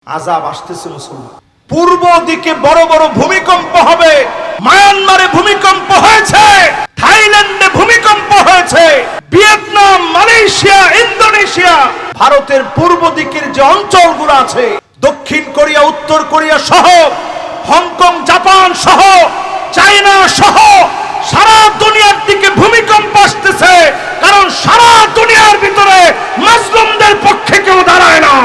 আযাব আসতেছে মুসলমান। পূর্ব দিকে বড় বড় ভূমিকম্প হবে। মায়ানমারে ভূমিকম্প হয়েছে, থাইল্যান্ডে ভূমিকম্প হয়েছে, ভিয়েতনাম, মালয়েশিয়া, ইন্দোনেশিয়া, ভারতের পূর্ব দিকের যে অঞ্চলগুলো আছে, দক্ষিণ কোরিয়া, উত্তর কোরিয়া সহ, হংকং, জাপান সহ, চায়না সহ সারা দুনিয়ার দিকে ভূমিকম্প আসতেছে। কারণ সারা দুনিয়ার ভিতরে মুসলিমদের পক্ষে কেউ দাঁড়ায় না।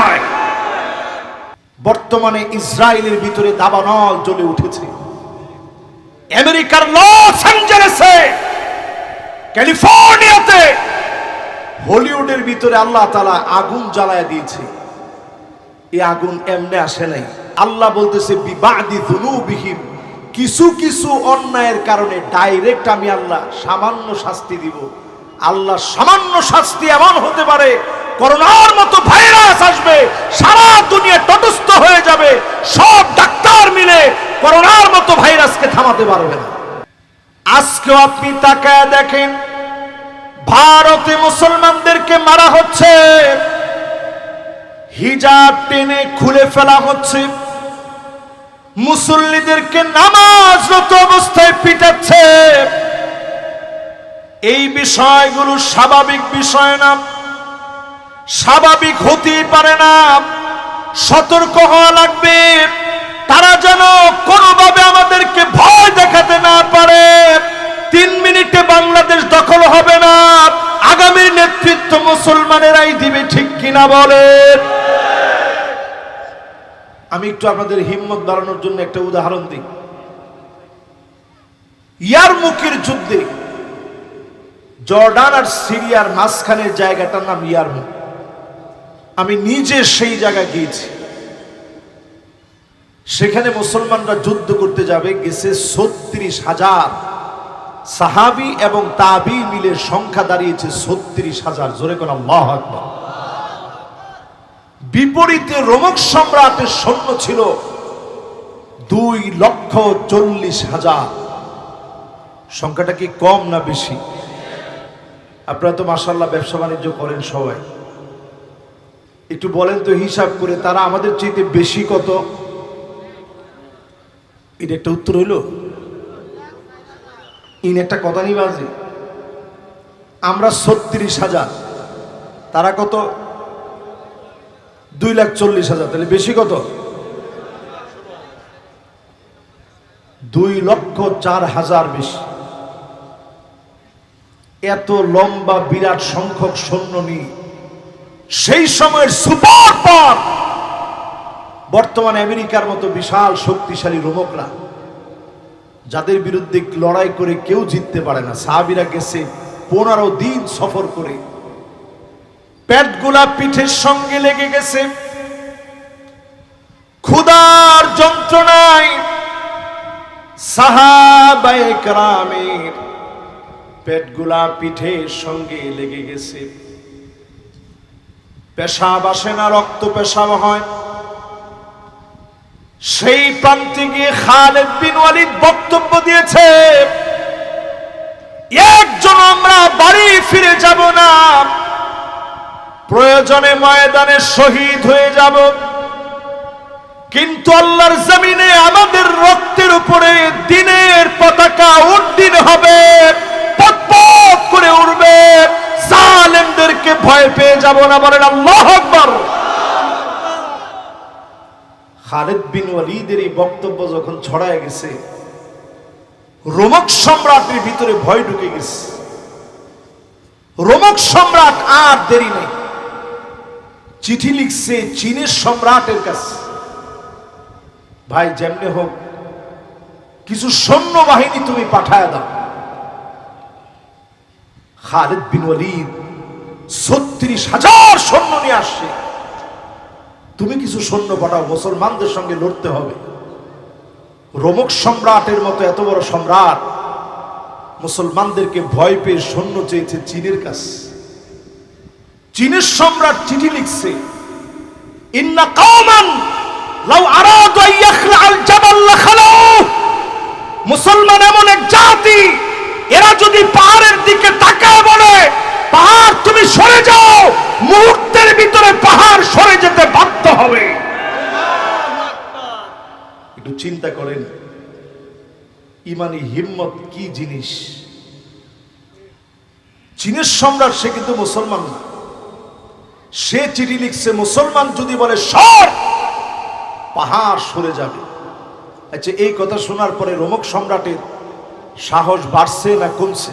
বর্তমানে ইসরায়েলের ভিতরে দাবানল জ্বলে উঠেছে। আমেরিকার লস অ্যাঞ্জেলেসে, ক্যালিফোর্নিয়াতে, হলিউডের ভিতরে আল্লাহ তাআলা আগুন জ্বালায় দিয়েছে। এই আগুন এমনি আসে নাই। আল্লাহ বলতেছে বিবাদি যুনুবিহিম, কিছু কিছু অন্যায়ের কারণে ডাইরেক্ট আমি আল্লাহ সামান্য শাস্তি দিব। আল্লাহ সামান্য শাস্তি এমন হতে পারে, করোনার মতো ভাইরাস আসবে, সারা দুনিয়া তটস্থ হয়ে যাবে, সব ডাক্তার মিলে করোনার মতো ভাইরাসকে থামাতে পারবে না। আজকেও আপনি তাকায় দেখেন, ভারতে মুসলমানদেরকে মারা হচ্ছে, হিজাব টেনে খুলে ফেলা হচ্ছে, মুসল্লিদেরকে নামাজরত অবস্থায় পিটাচ্ছে। এই বিষয়গুলো স্বাভাবিক বিষয় না, স্বাভাবিক হতেই পারে না। সতর্ক হওয়া লাগবে, তারা যেন কোনোভাবে আমাদেরকে ভয় দেখাতে না পারে। 3 মিনিটে বাংলাদেশ দখল হবে না, আগামীর নেতৃত্ব মুসলমানেরাই দিবে, ঠিক কিনা বলেন? আমি একটু আপনাদের হিম্মত বাড়ানোর জন্য একটা উদাহরণ দিই। ইয়ারমুকের যুদ্ধে জর্ডান আর সিরিয়ার মাঝখানের জায়গাটার নাম ইয়ারমুক। আমি নিজে সেই জায়গায় গিয়েছি। সেখানে মুসলমানরা যুদ্ধ করতে যাবে, গেছে 36,000 সাহাবী এবং তাবী মিলে সংখ্যা দাঁড়িয়েছে 36,000। জোরে কোন আল্লাহু আকবার। বিপরীতে রোমক সম্রাটের সৈন্য ছিল 2,40,000। সংখ্যাটা কি কম না বেশি? আপনারা তো মাশাআল্লাহ ব্যবসা বাণিজ্য করেন সবাই, একটু বলেন তো হিসাব করে তারা আমাদের চাইতে বেশি কত? এটা একটা উত্তর হইল? ইন একটা কথা নিয়ে বাজে। আমরা 36,000, তারা কত? 2,40,000। তাহলে বেশি কত? 2,04,000 বেশি। এত লম্বা বিরাট সংখ্যক সৈন্য নিয়ে সেই সময়ের সুপার পাওয়ার বর্তমানে আমেরিকার মতো বিশাল শক্তিশালী রোমকরা, যাদের বিরুদ্ধে লড়াই করে কেউ জিততে পারে না। সাহাবীরা গেছে 15 দিন সফর করে, পেটগুলা পিঠের সঙ্গে লেগে গেছে, ক্ষুধার যন্ত্রণায় সাহাবায়ে কেরামের পেটগুলা পিঠের সঙ্গে লেগে গেছে। পেশাব আসে না, রক্ত পেশাব হয়। সেই প্রান্তে গিয়ে খালিদ বিন ওয়ালিদ বক্তব্য দিয়েছে, একজন আমরা বাড়ি ফিরে যাব না, প্রয়োজনে ময়দানে শহীদ হয়ে যাব, কিন্তু আল্লাহর জমিনে আমাদের রক্তের উপরে দ্বীনের পতাকা উড্ডীন হবে, পতপত করে উড়বে, জালেমদেরকে ভয় পেয়ে যাব না। বলেন আল্লাহু আকবার। খালিদ বিন ওয়ালিদের এই বক্তব্য যখন ছড়ায় গেছে, রোমক সম্রাটের ভিতরে ভয় ঢুকে গেছে। রোমক সম্রাট আর দেরি নেই, চিঠি লিখছে চীনের সম্রাটের কাছে, ভাই যেমনে হোক কিছু সৈন্য বাহিনী তুমি পাঠায় দাও। খালিদ বিন ওয়ালিদ 36,000 সৈন্য নিয়ে আসছে, তুমি কিছু সৈন্য পাঠাও, মুসলমানদের সঙ্গে লড়তে হবে। রোমক সম্রাটের মতো এত বড় সম্রাট মুসলমানদেরকে ভয় পেয়ে সৈন্য চেয়েছে চীনের কাছে। চীনের সম্রাট চিঠি লিখছে, ইন্না কওমান লাউ আরাদু আন ইয়াখলা'আল জাবাল লাখালাউ, মুসলমান এমন এক জাতি, এরা যদি পাহাড়ের দিকে তাকায় বলে পাহাড় তুমি সরে যাও, মুহূর্তের ভিতরে পাহাড় সরে যেতে বাধ্য হবে। চিন্তা করেন ইমানি হিম্মত কি জিনিস। চীনের সম্রাট সে কিন্তু মুসলমান না, সে চিঠি লিখছে মুসলমান যদি বলে সর, পাহাড় সরে যাবে। আচ্ছা, এই কথা শোনার পরে রোমক সম্রাটের সাহস বাড়ছে না কমছে?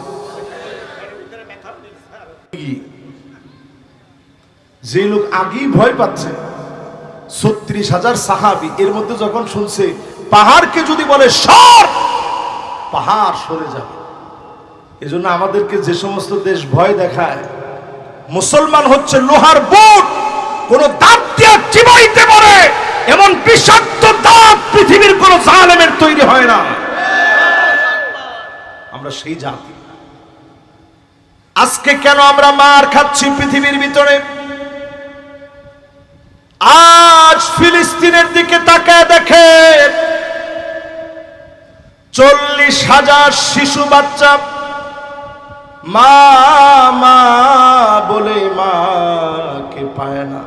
যে লোক আগেই ভয় পাচ্ছে, 36,000 সাহাবী, এর মধ্যে যখন শুনছে পাহাড়কে যদি বলে সর, পাহাড় সরে যাবে। এজন্য আমাদেরকে যে সমস্ত দেশ ভয় দেখায়, মুসলমান হচ্ছে লোহার বুট, কোন দাঁত দিয়ে চিবাইতে পারে এমন বিষাক্ত দাঁত পৃথিবীর কোন জালেমের তৈরি হয় না। আমরা সেই জাতি। আজকে কেন আমরা মার খাচ্ছি পৃথিবীর ভিতরে? আজ ফিলিস্তিনের দিকে তাকায় দেখে 40,000 শিশু বাচ্চা মা মা বলে মাকে পায় না,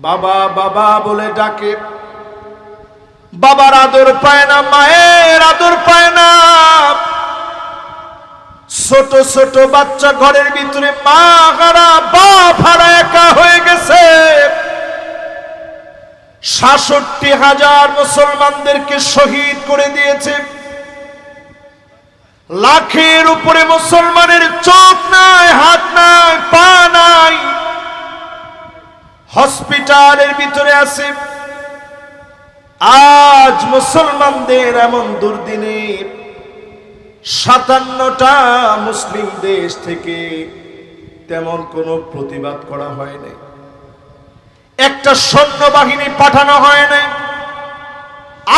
বাবা বাবা বলে ডাকে, বাবার আদর পায় না, মায়ের আদর পায় না। ছোট ছোট বাচ্চা ঘরের ভিতরে, মা হারা বাপ হারা একা হয়ে গেছে। 66,000 মুসলমানদেরকে শহীদ করে দিয়েছে। লাখের উপরে মুসলমানের চোখ নাই, হাত নাই, পা নাই, হসপিটালের ভিতরে আছে। আজ মুসলমানদের এমন দুর্দিনে 57টা মুসলিম দেশ থেকে তেমন কোনো প্রতিবাদ করা হয় নাই, একটা সৈন্যবাহিনী পাঠানো হয় নাই,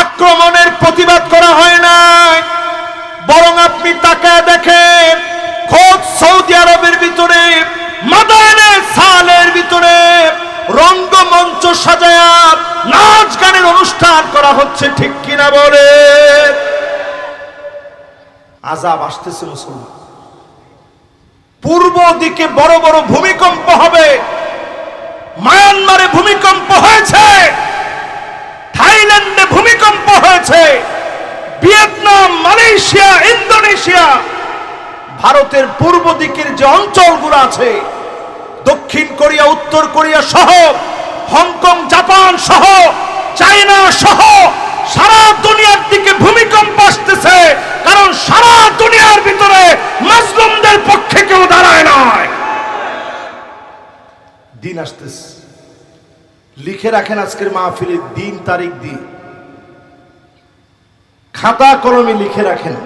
আক্রমণের প্রতিবাদ করা হয় নাই। বরং আপনি তাকায় দেখেন, খোদ সৌদি আরবের ভিতরে মাদায়েনে সালের ভিতরে রঙ্গমঞ্চ সাজায়া নাচ গানের অনুষ্ঠান করা হচ্ছে, ঠিক কিনা বলে? আযাব আসতেছে মুসলমান। পূর্ব দিকে বড় বড় ভূমিকম্প হবে, মায়ানমারে ভূমিকম্প হয়েছে, থাইল্যান্ডে ভূমিকম্প হয়েছে, ভিয়েতনাম, মালয়েশিয়া, ইন্দোনেশিয়া, ভারতের পূর্ব দিকের যে অঞ্চলগুলো আছে, দক্ষিণ কোরিয়া, উত্তর কোরিয়া সহ, হংকং, জাপান সহ, চায়না সহ সারা দুনিয়ার দিকে ভূমিকম্প আসতেছে। কারণ সারা দুনিয়ার ভিতরে মুসলিমদের পক্ষে কেউ দাঁড়ায় নাই। দিন আসতেছে, লিখে রাখেন আজকের মাহফিলে দিন, তারিখ দিয়ে খাতা কলমে লিখে রাখেন।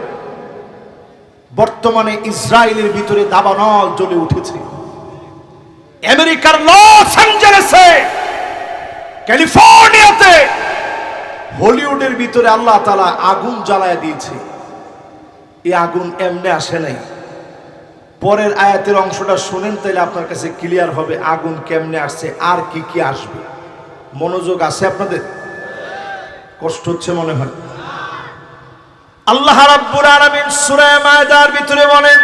বর্তমানে ইসরায়েলের ভিতরে দাবানল জ্বলে উঠেছে। আমেরিকার লস অ্যাঞ্জেলেসে, ক্যালিফোর্নিয়াতে, হলিউডের ভিতরে আল্লাহ তাআলা আগুন জ্বালায় দিয়েছে। এই আগুন এমনি আসে নাই। পরের আয়াতের অংশটা শুনেন, তাইলে আপনার কাছে ক্লিয়ার হবে আগুন কেমনে আসছে আর কি কি আসবে। মনোযোগ আছে আপনাদের? কষ্ট হচ্ছে মনে হয়। আল্লাহ রাব্বুল আলামিন সূরা মায়দার ভিতরে বলেন,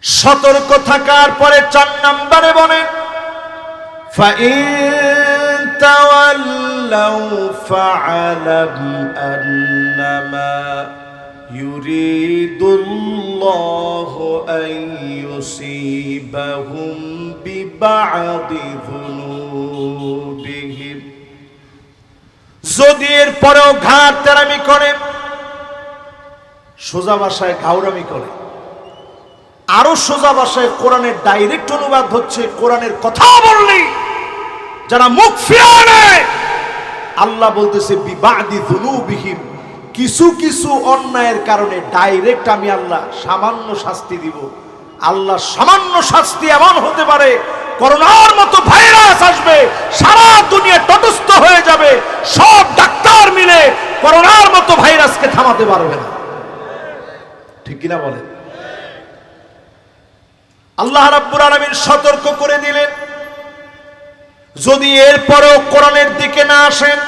সতর্ক থাকার পরে 4 নম্বরে বলেন, ফাইন তাওয়াল্লাউ ফাআলাম আন্নামা ইউরিদুল্লাহু আন ইউসিবাহুম বিবা'দি যুনুবিহিম। যদি এর পরেও ঘাট তেরামি করে, সোজা ভাষায় ঘাউরামি করে, আরো সোজা ভাষায় কোরআনের ডাইরেক্ট অনুবাদ হচ্ছে, কোরআনের কথা বললেই যারা মুখ ফিরিয়ে নেয়, আল্লাহ বলতেছে বিবা'দি যুনুবিহিম, কিছু কিছু অন্যায়ের কারণে ডাইরেক্ট আমি আল্লাহ সামান্য শাস্তি দিব। আল্লাহ সামান্য শাস্তি এমন হতে পারে, করোনার মতো ভাইরাস আসবে, সারা দুনিয়া তটস্থ হয়ে যাবে, সব ডাক্তার মিলে করোনার মতো ভাইরাসকে থামাতে পারবে না, ঠিক কিনা বলেন? আল্লাহ রাব্বুল আলামিন সতর্ক করে দিলেন, যদি এরপরেও কোরআনের দিকে না আসেন,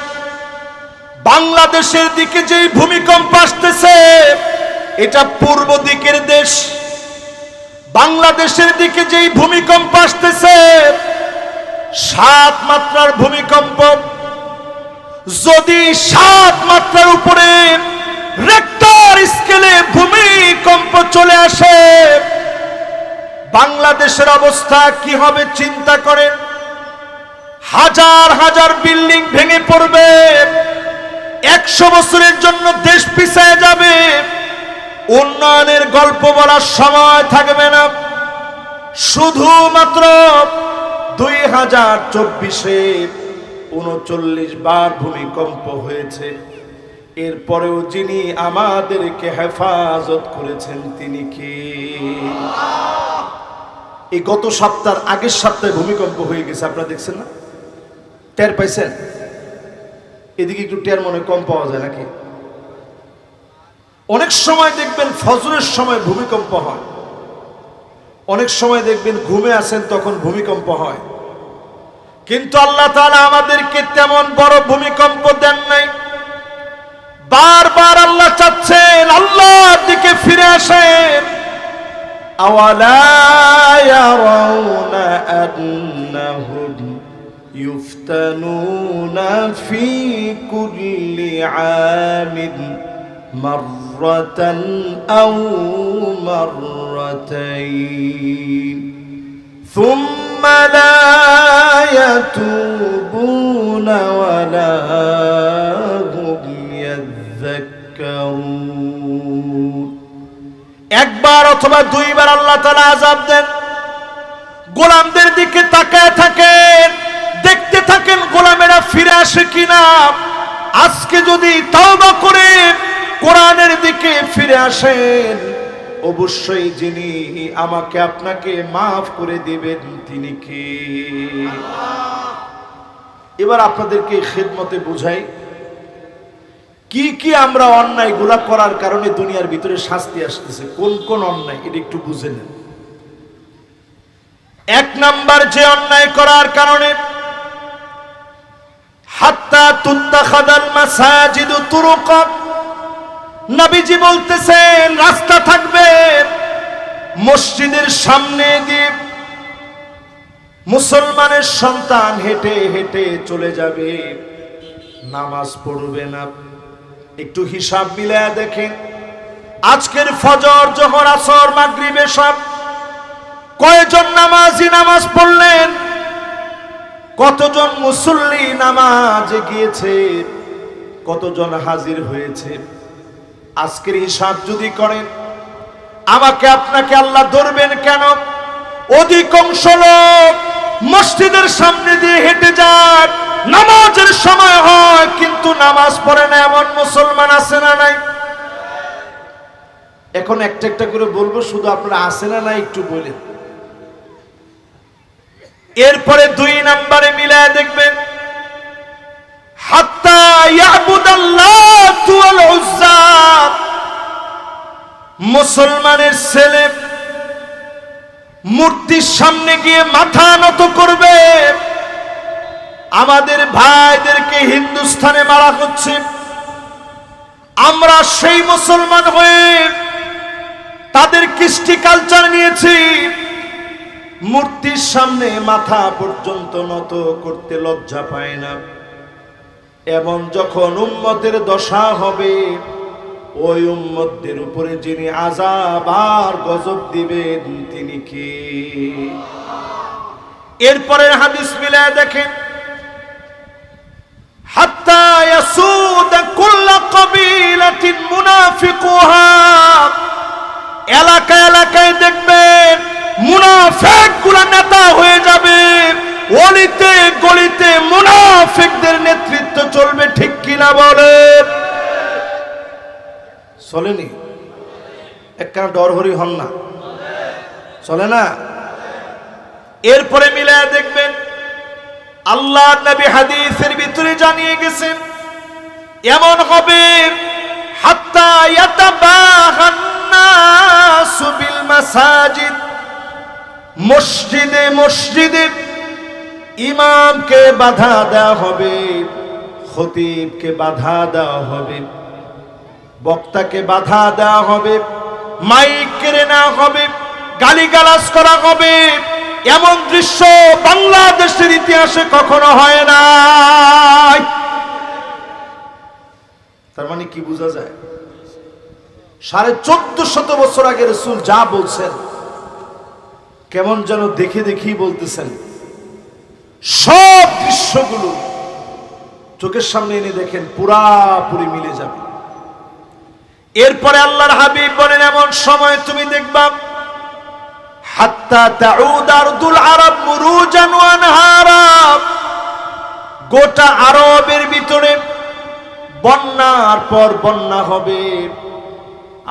বাংলাদেশের দিকে যেই ভূমিকম্প আসতেছে, এটা পূর্ব দিকের দেশ। বাংলাদেশের দিকে যেই ভূমিকম্প আসতেছে, 7 মাত্রার ভূমিকম্প, যদি 7 মাত্রার উপরে রেক্টার স্কেলে ভূমিকম্প চলে আসে, বাংলাদেশের অবস্থা কি হবে চিন্তা করেন। হাজার হাজার বিল্ডিং ভেঙে পড়বে, 100 বছরের জন্য দেশ পিছিয়ে যাবে, উন্নয়নের গল্প বলার সময় থাকবে না। শুধুমাত্র 2024-এ 39 বার ভূমিকম্প হয়েছে। এরপরেও যিনি আমাদেরকে হেফাজত করেছেন তিনি কে? এই গত সপ্তাহের আগের সপ্তাহে ভূমিকম্প হয়ে গেছে, আপনারা দেখছেন না? টের পাইছেন? এদিকে একটু টের মনে কম পাওয়া যায় নাকি? অনেক সময় দেখবেন ফজরের সময় ভূমিকম্প হয়, অনেক সময় দেখবেন ঘুমে আছেন তখন ভূমিকম্প হয়। কিন্তু আল্লাহ তাআলা আমাদেরকে তেমন বড় ভূমিকম্প দেন নাই। বারবার আল্লাহ চাচ্ছেন আল্লাহর দিকে ফিরে আসেন। আওয়ালা ইয়ারাউনা আন্নাহুম ইফতানুনা ফি কুল্লি আমিন মাররাতান আও মাররাতাইন সুম্মা লা ইয়াতুবুনা ওয়ালা একবার অথবা 2 বার আল্লাহ তাআলা আযাব দেন। গোলামদের দিকে তাকায় থাকেন, দেখতে থাকেন গোলামেরা ফিরে আসে কিনা। আজকে যদি তওবা করে কোরআনের দিকে ফিরে আসেন, অবশ্যই যিনি আমাকে আপনাকে মাফ করে দিবেন তিনি কে? এবার আপনাদেরকে খিদমতে বুঝাই কি কি আমরা অন্যায়গুলা করার কারণে দুনিয়ার ভিতরে শাস্তি আসতেছে, কোন কোন অন্যায় এটা একটু বুঝে নেন। 1 নাম্বার, যে অন্যায় করার কারণে হাত্তা তুত্তাখাদাল মাসাজিদু তুরুকা, নবীজি বলতেছেন রাস্তা থাকবে, মসজিদের সামনে দিয়ে মুসলমানের সন্তান হেঁটে হেঁটে চলে যাবে, নামাজ পড়বে না। একটু হিসাব মিলায়া দেখেন, আজকের ফজর, জোহর, আসর, মাগরিব, এশা কয়জন নামাজি নামাজ পড়লেন? কতজন মুসল্লি নামাজে গিয়েছে? কতজন হাজির হয়েছে? আজকের হিসাব যদি করেন, আমাকে আপনাকে আল্লাহ ধরবেন কেন? অধিকাংশ লোক মসজিদের সামনে দিয়ে হেঁটে যায়, নামাজের সময় হয় কিন্তু নামাজ পড়ে না, এমন মুসলমান আছে না নাই? এখন একটা একটা করে বলবো, শুধু আপনারা আছে না নাই একটু বলেন। এরপরে 2 নম্বরে মিলায় দেখবেন, হাত্তা ইয়াবুদাল্লাহু ওয়াল উজ্জা, মুসলমানের ছেলে মূর্তির সামনে গিয়ে মাথা নত করবে। আমাদের ভাইদেরকে হিন্দুস্তানে মারা হচ্ছে, আমরা সেই মুসলমান হয়ে তাদের কৃষ্টি কালচার নিয়েছি, মূর্তির সামনে মাথা পর্যন্ত নত করতে লজ্জা পায় না। এমন যখন উম্মতের দশা হবে, ওই উম্মতদের উপরে যিনি আযাব আর গজব দিবেন তিনি কে? এরপরের হাদিস মিলায় দেখেন, হাত্তা ইয়াসুদ কুল্লা কাবিলাতিন মুনাফিকুহা, এলাকায় এলাকায় দেখবেন মুনাফিকগুলো নেতা হয়ে যাবে, অলিতে গলিতে মুনাফিকদের নেতৃত্ব চলবে, ঠিক কিনা বলেন? চলেনি? একখানা ডরহরি হন না, চলে না? এরপরে মিলায় দেখবেন, আল্লাহ নবী হাদিসের ভিতরে জানিয়ে গেছেন এমন হবে, হাত্তা ইয়াতাবাহান নাসু বিল মাসাজিদ, মসজিদে মসজিদে ইমামকে বাধা দেওয়া হবে, খতিবকে বাধা দেওয়া হবে, বক্তাকে বাধা দেওয়া হবে, মাইক কেড়ে নেওয়া হবে, গালিগালাজ করা হবে। এমন দৃশ্য বাংলাদেশের ইতিহাসে কখনো হয় নাই। কি বোঝা যায়? 1450 বছর আগে রাসূল যা বলছেন কেমন যেন দেখে দেখেই বলতেছেন। সব দৃশ্যগুলো চোখের সামনে এনে দেখেন, পুরাপুরি মিলে যাবে। এরপরে আল্লাহর হাবিব বলেন, এমন সময় তুমি দেখবা হাত্তা তাউদ আরদুল আরব মুরুজান ওয়া আনহারা, গোটা আরবের ভিতরে বন্যার পর বন্যা হবে,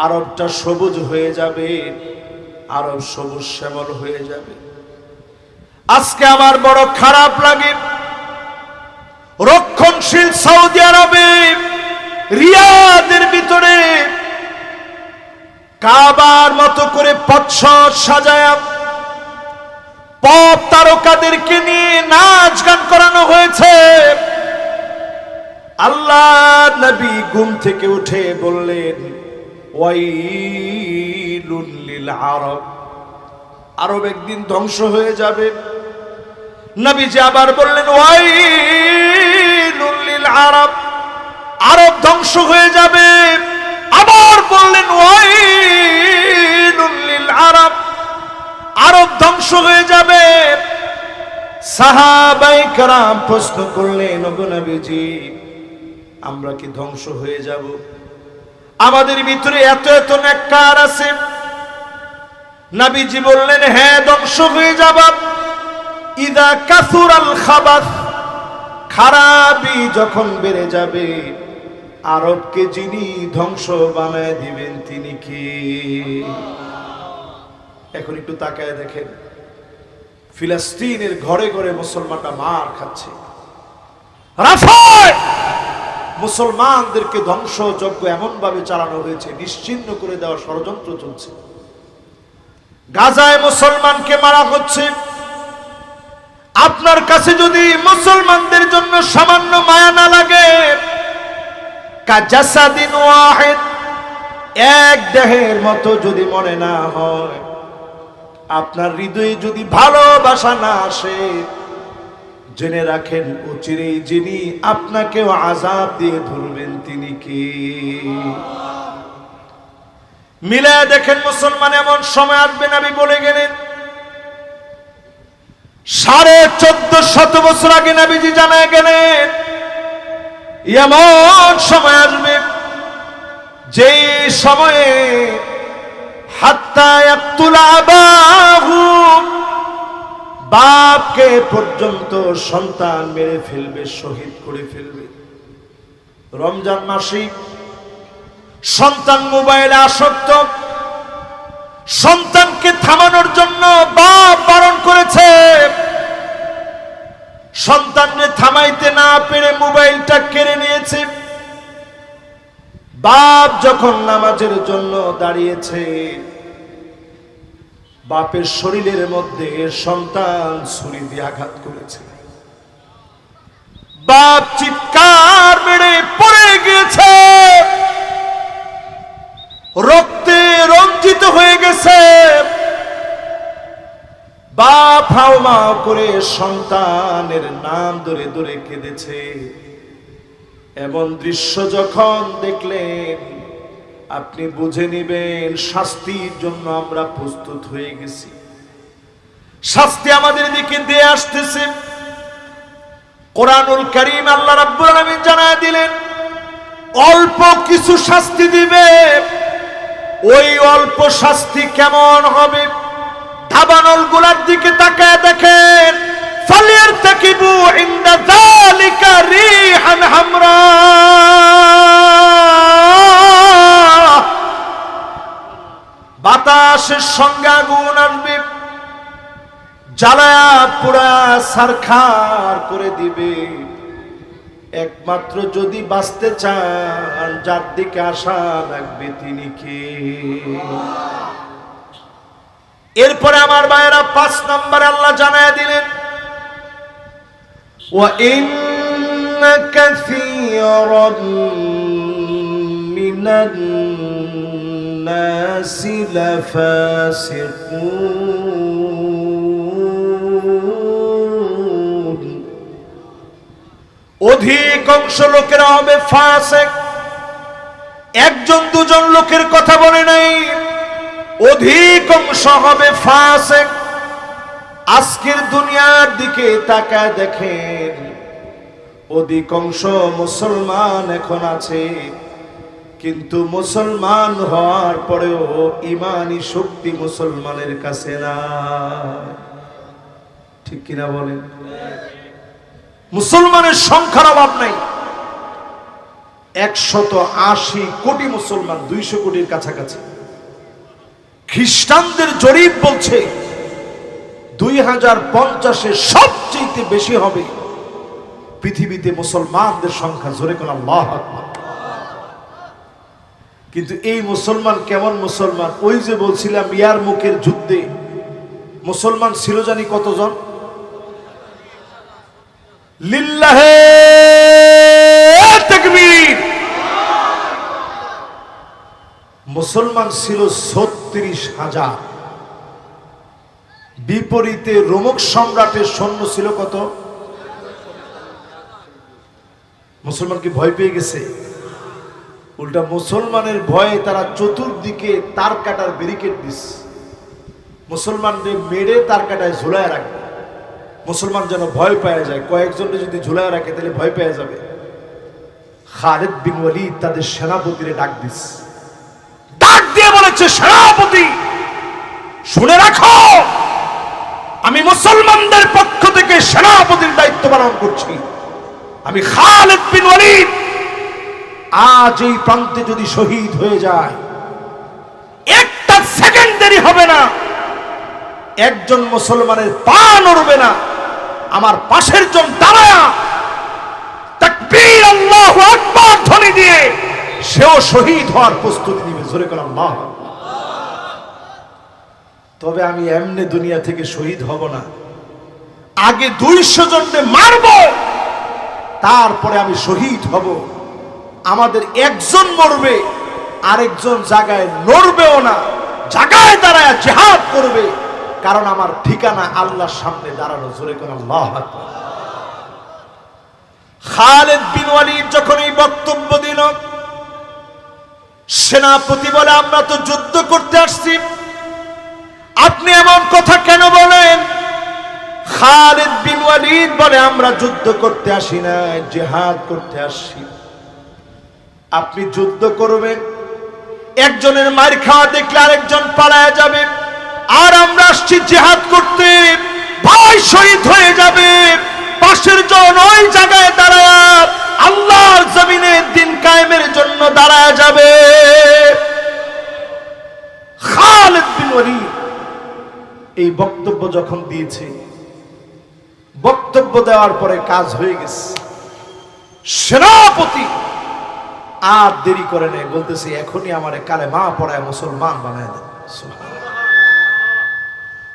আরবটা সবুজ হয়ে যাবে, আরব সবুজ শ্যামল হয়ে যাবে। আজকে আমার বড় খারাপ লাগে, রক্ষণশীল সৌদি আরবে রিয়াদের ভিতরে কাবার মতো করে পথসর সাজায়া পপ তারকাদেরকে নিয়ে নাচ গান করানো হয়েছে। আল্লাহ নবী ঘুম থেকে উঠে বললেন, ওয়াইলুল লিল আরব, আরব একদিন ধ্বংস হয়ে যাবে। নবীজি আবার বললেন, ওয়াইলুল লিল আরব, আরব ধ্বংস হয়ে যাবে। আবার বললেন, ওয়াইলুল লিল আরব, আরব ধ্বংস হয়ে যাবে। সাহাবায়ে কেরাম প্রশ্ন করলেন, ওগো নবীজি, আমরা কি ধ্বংস হয়ে যাব? আমাদের ভিতরে এত এত নেককার আছে। নবীজি বললেন, হ্যাঁ ধ্বংস হয়ে যাব। ইদা কাসুরাল খাবাস, খারাপি যখন বেড়ে যাবে, আরবকে যিনি ধ্বংস বানায় দিবেন তিনি কি? এখন একটু তাকায় দেখেন, ফিলিস্তিনের ঘরে ঘরে মুসলমানরা মার খাচ্ছে। রাফায় মুসলমানদেরকে ধ্বংসযজ্ঞ এমন ভাবে চালানো হয়েছে, নিশ্চিহ্ন করে দেওয়ার ষড়যন্ত্র চলছে। গাজায় মুসলমানকে মারা হচ্ছে। আপনার কাছে যদি মুসলমানদের জন্য সামান্য মায়া না লাগে, কাজাসাদিন ওয়াহিদ, এক দেহের মতো যদি মনে না হয়, আপনার হৃদয়ে যদি ভালোবাসা না আসে, জেনে রাখেন অচিরেই যিনি আপনাকেও আযাব দিয়ে ধরবেন তিনি কি? মিলায় দেখেন মুসলমান, এমন সময় আসবে, নবী বলে গেলেন 1450 বছর আগে নবীজি জানায় গেলেন, এমন সময় আসবে যেই সময়ে হাত্তা ইয়াকতুল আবাহু, বাপকে পর্যন্ত সন্তান মেরে ফেলবে, শহীদ করে ফেলবে। রমজান মাসে সন্তান মোবাইলে আসক্ত, সন্তানকে থামানোর জন্য বাপ বারণ করেছে, সন্তানকে থামাইতে না পেরে মোবাইলটা কেড়ে নিয়েছে। বাপ যখন নামাজের জন্য দাঁড়িয়েছে, বাপের শরীরের মধ্যে সন্তান ছুরি দিয়ে আঘাত করেছে। বাপ চিৎকার মেরে পড়ে গিয়েছে, রক্তে রঞ্জিত হয়ে গেছে। বাপ হাউমাউ করে সন্তানের নাম ধরে ধরে কেঁদেছে। এমন দৃশ্য যখন দেখলেন, আপনি বুঝে নিবেন শাস্তির জন্য আমরা প্রস্তুত হয়ে গেছি। শাস্তি আমাদের দিকে দিয়ে আসতেছে। কোরআনুল কারীম আল্লাহ রাব্বুল আলামিন জানায় দিলেন, অল্প কিছু শাস্তি দিবে। ওই অল্প শাস্তি কেমন হবে? দাবানল গুলার দিকে তাকায় দেখেন, ফালিয়ারতাকিবু ইনদা যালিকা রিহান হামরা, বাতাসের সঙ্গে আগুন আসবে, জ্বালায়া পুরা ছারখার করে দিবে। একমাত্র যদি বাঁচতে চান, যার দিকে আশা রাখবে তিনি কে? এরপরে আমার ভাইয়েরা 5 নম্বরে আল্লাহ জানায় দিলেন, ওয়া ইন্না কাসীরাম মিনান নাসি লাফাসিকুন, অধিকাংশ লোকেরা হবে ফাসিক, একজন দুজন লোকের কথা বলে নাই, অধিকাংশ হবে ফাসিক। আজকের দুনিয়ার দিকে তাকায় দেখেন, অধিকাংশ মুসলমান এখন আছে, কিন্তু মুসলমান হওয়ার পরেও ইমানি শক্তি মুসলমানের কাছে না। ঠিক কিনা বলেন? মুসলমানের সংখ্যার অভাব নাই। 180 কোটি মুসলমান, 200 কোটির কাছাকাছি। খ্রিস্টানদের জরিপ বলছে 2050-এ সবচেয়ে বেশি হবে পৃথিবীতে মুসলমানদের সংখ্যা। জোরে কোন আল্লাহু আকবার। কিন্তু এই মুসলমান কেমন মুসলমান? ওই যে বলছিলাম ইয়ারমুকের যুদ্ধে মুসলমান ছিল জানি কতজন? লিল্লাহে তাকবীর। মুসলমান ছিল 36,000। বিপরীতে রোমক সম্রাটের সৈন্য ছিল কত? মুসলমান কি ভয় পেয়ে গেছে? উল্টা মুসলমানের ভয়ে তারা চতুর্দিকে তার কাটার ব্যারিকেড দিস, মুসলমানদের মেরে তার কাটায় ঝুলায় রাখবে, মুসলমান যেন ভয় পেয়ে যায়। কয়েকজনকে যদি ঝুলায় রাখে তাহলে ভয় পেয়ে যাবে। খালিদ বিন ওয়ালিদ তাদের সেনাপতিরে ডাক দিস, ডাক দিয়ে বলেছে, সেনাপতি শুনে রাখো, আমি মুসলমানদের পক্ষ থেকে সেনাপতির দায়িত্ব পালন করছি। আমি খালিদ বিন ওয়ালিদ আজ এই প্রান্তে যদি শহীদ হয়ে যায়, একটা সেকেন্ড দেরি হবে না, একজন মুসলমানের পা নড়বে না। আমার পাশের জন দাঁড়ায়া তাকবীর আল্লাহু আকবার ধ্বনি দিয়ে সেও শহীদ হওয়ার প্রস্তুতি নিবে। জোরে করে আল্লাহু আকবার। তবে আমি এমনি দুনিয়া থেকে শহীদ হব না, আগে 200 জনকে মারব, তারপরে আমি শহীদ হব। আমাদের একজন মরবে, আরেকজন জায়গায় নড়বেও না, জায়গায় দাঁড়ায় জিহাদ করবে, কারণ আমার ঠিকানা আল্লাহর সামনে দাঁড়ানো। জোরে করে আল্লাহু আকবার। খালিদ বিন ওয়ালিদ যখন এই বক্তব্য দিল, সেনাপতি বলে, আমরা তো যুদ্ধ করতে আসছি, আপনি এমন কথা কেন বলেন? খালিদ বিন ওয়ালিদ বলে, আমরা যুদ্ধ করতে আসি না, জিহাদ করতে আসছি। আপনি যুদ্ধ করবেন, একজনের মার খাওয়া দেখলে আরেকজন পালায়া যাবে, আর আমরা আসছি জিহাদ করতে, ভাই শহীদ হয়ে যাবে, পাশের জন ওই জায়গায় দাঁড়ায়া আল্লাহর জমিনে দিন কায়েমের জন্য দাঁড়ায়া যাবে। খালিদ বিন ওয়ালিদ এই বক্তব্য যখন দিয়েছে, বক্তব্য দেওয়ার পরে কাজ হয়ে গেছে। সেনাপতি আর দেরি করে নেই, বলতেছে, এখনই আমারে কালেমা পড়ায় মুসলমান বানায় দেন।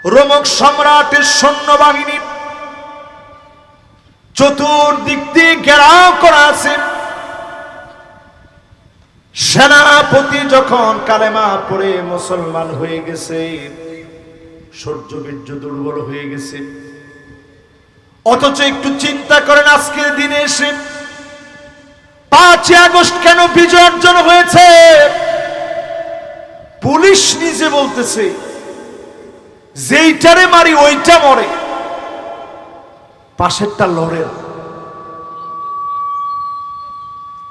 রোমক সম্রাটের সৈন্যবাহিনী চতুর্দিক দিয়ে ঘেরাও করা আছে। সেনাপতি যখন কালেমা পড়ে মুসলমান হয়ে গেছে, সহ্য বীর্য দুর্বল হয়ে গেছে, অথচ একটু চিন্তা করেন, আজকের দিনে এসে 5 আগস্ট কেন বিজয় অর্জন হয়েছে? পুলিশ নিজে বলতেছে, যেইটারে মারি ওইটা মরে, পাশেরটা লড়ে।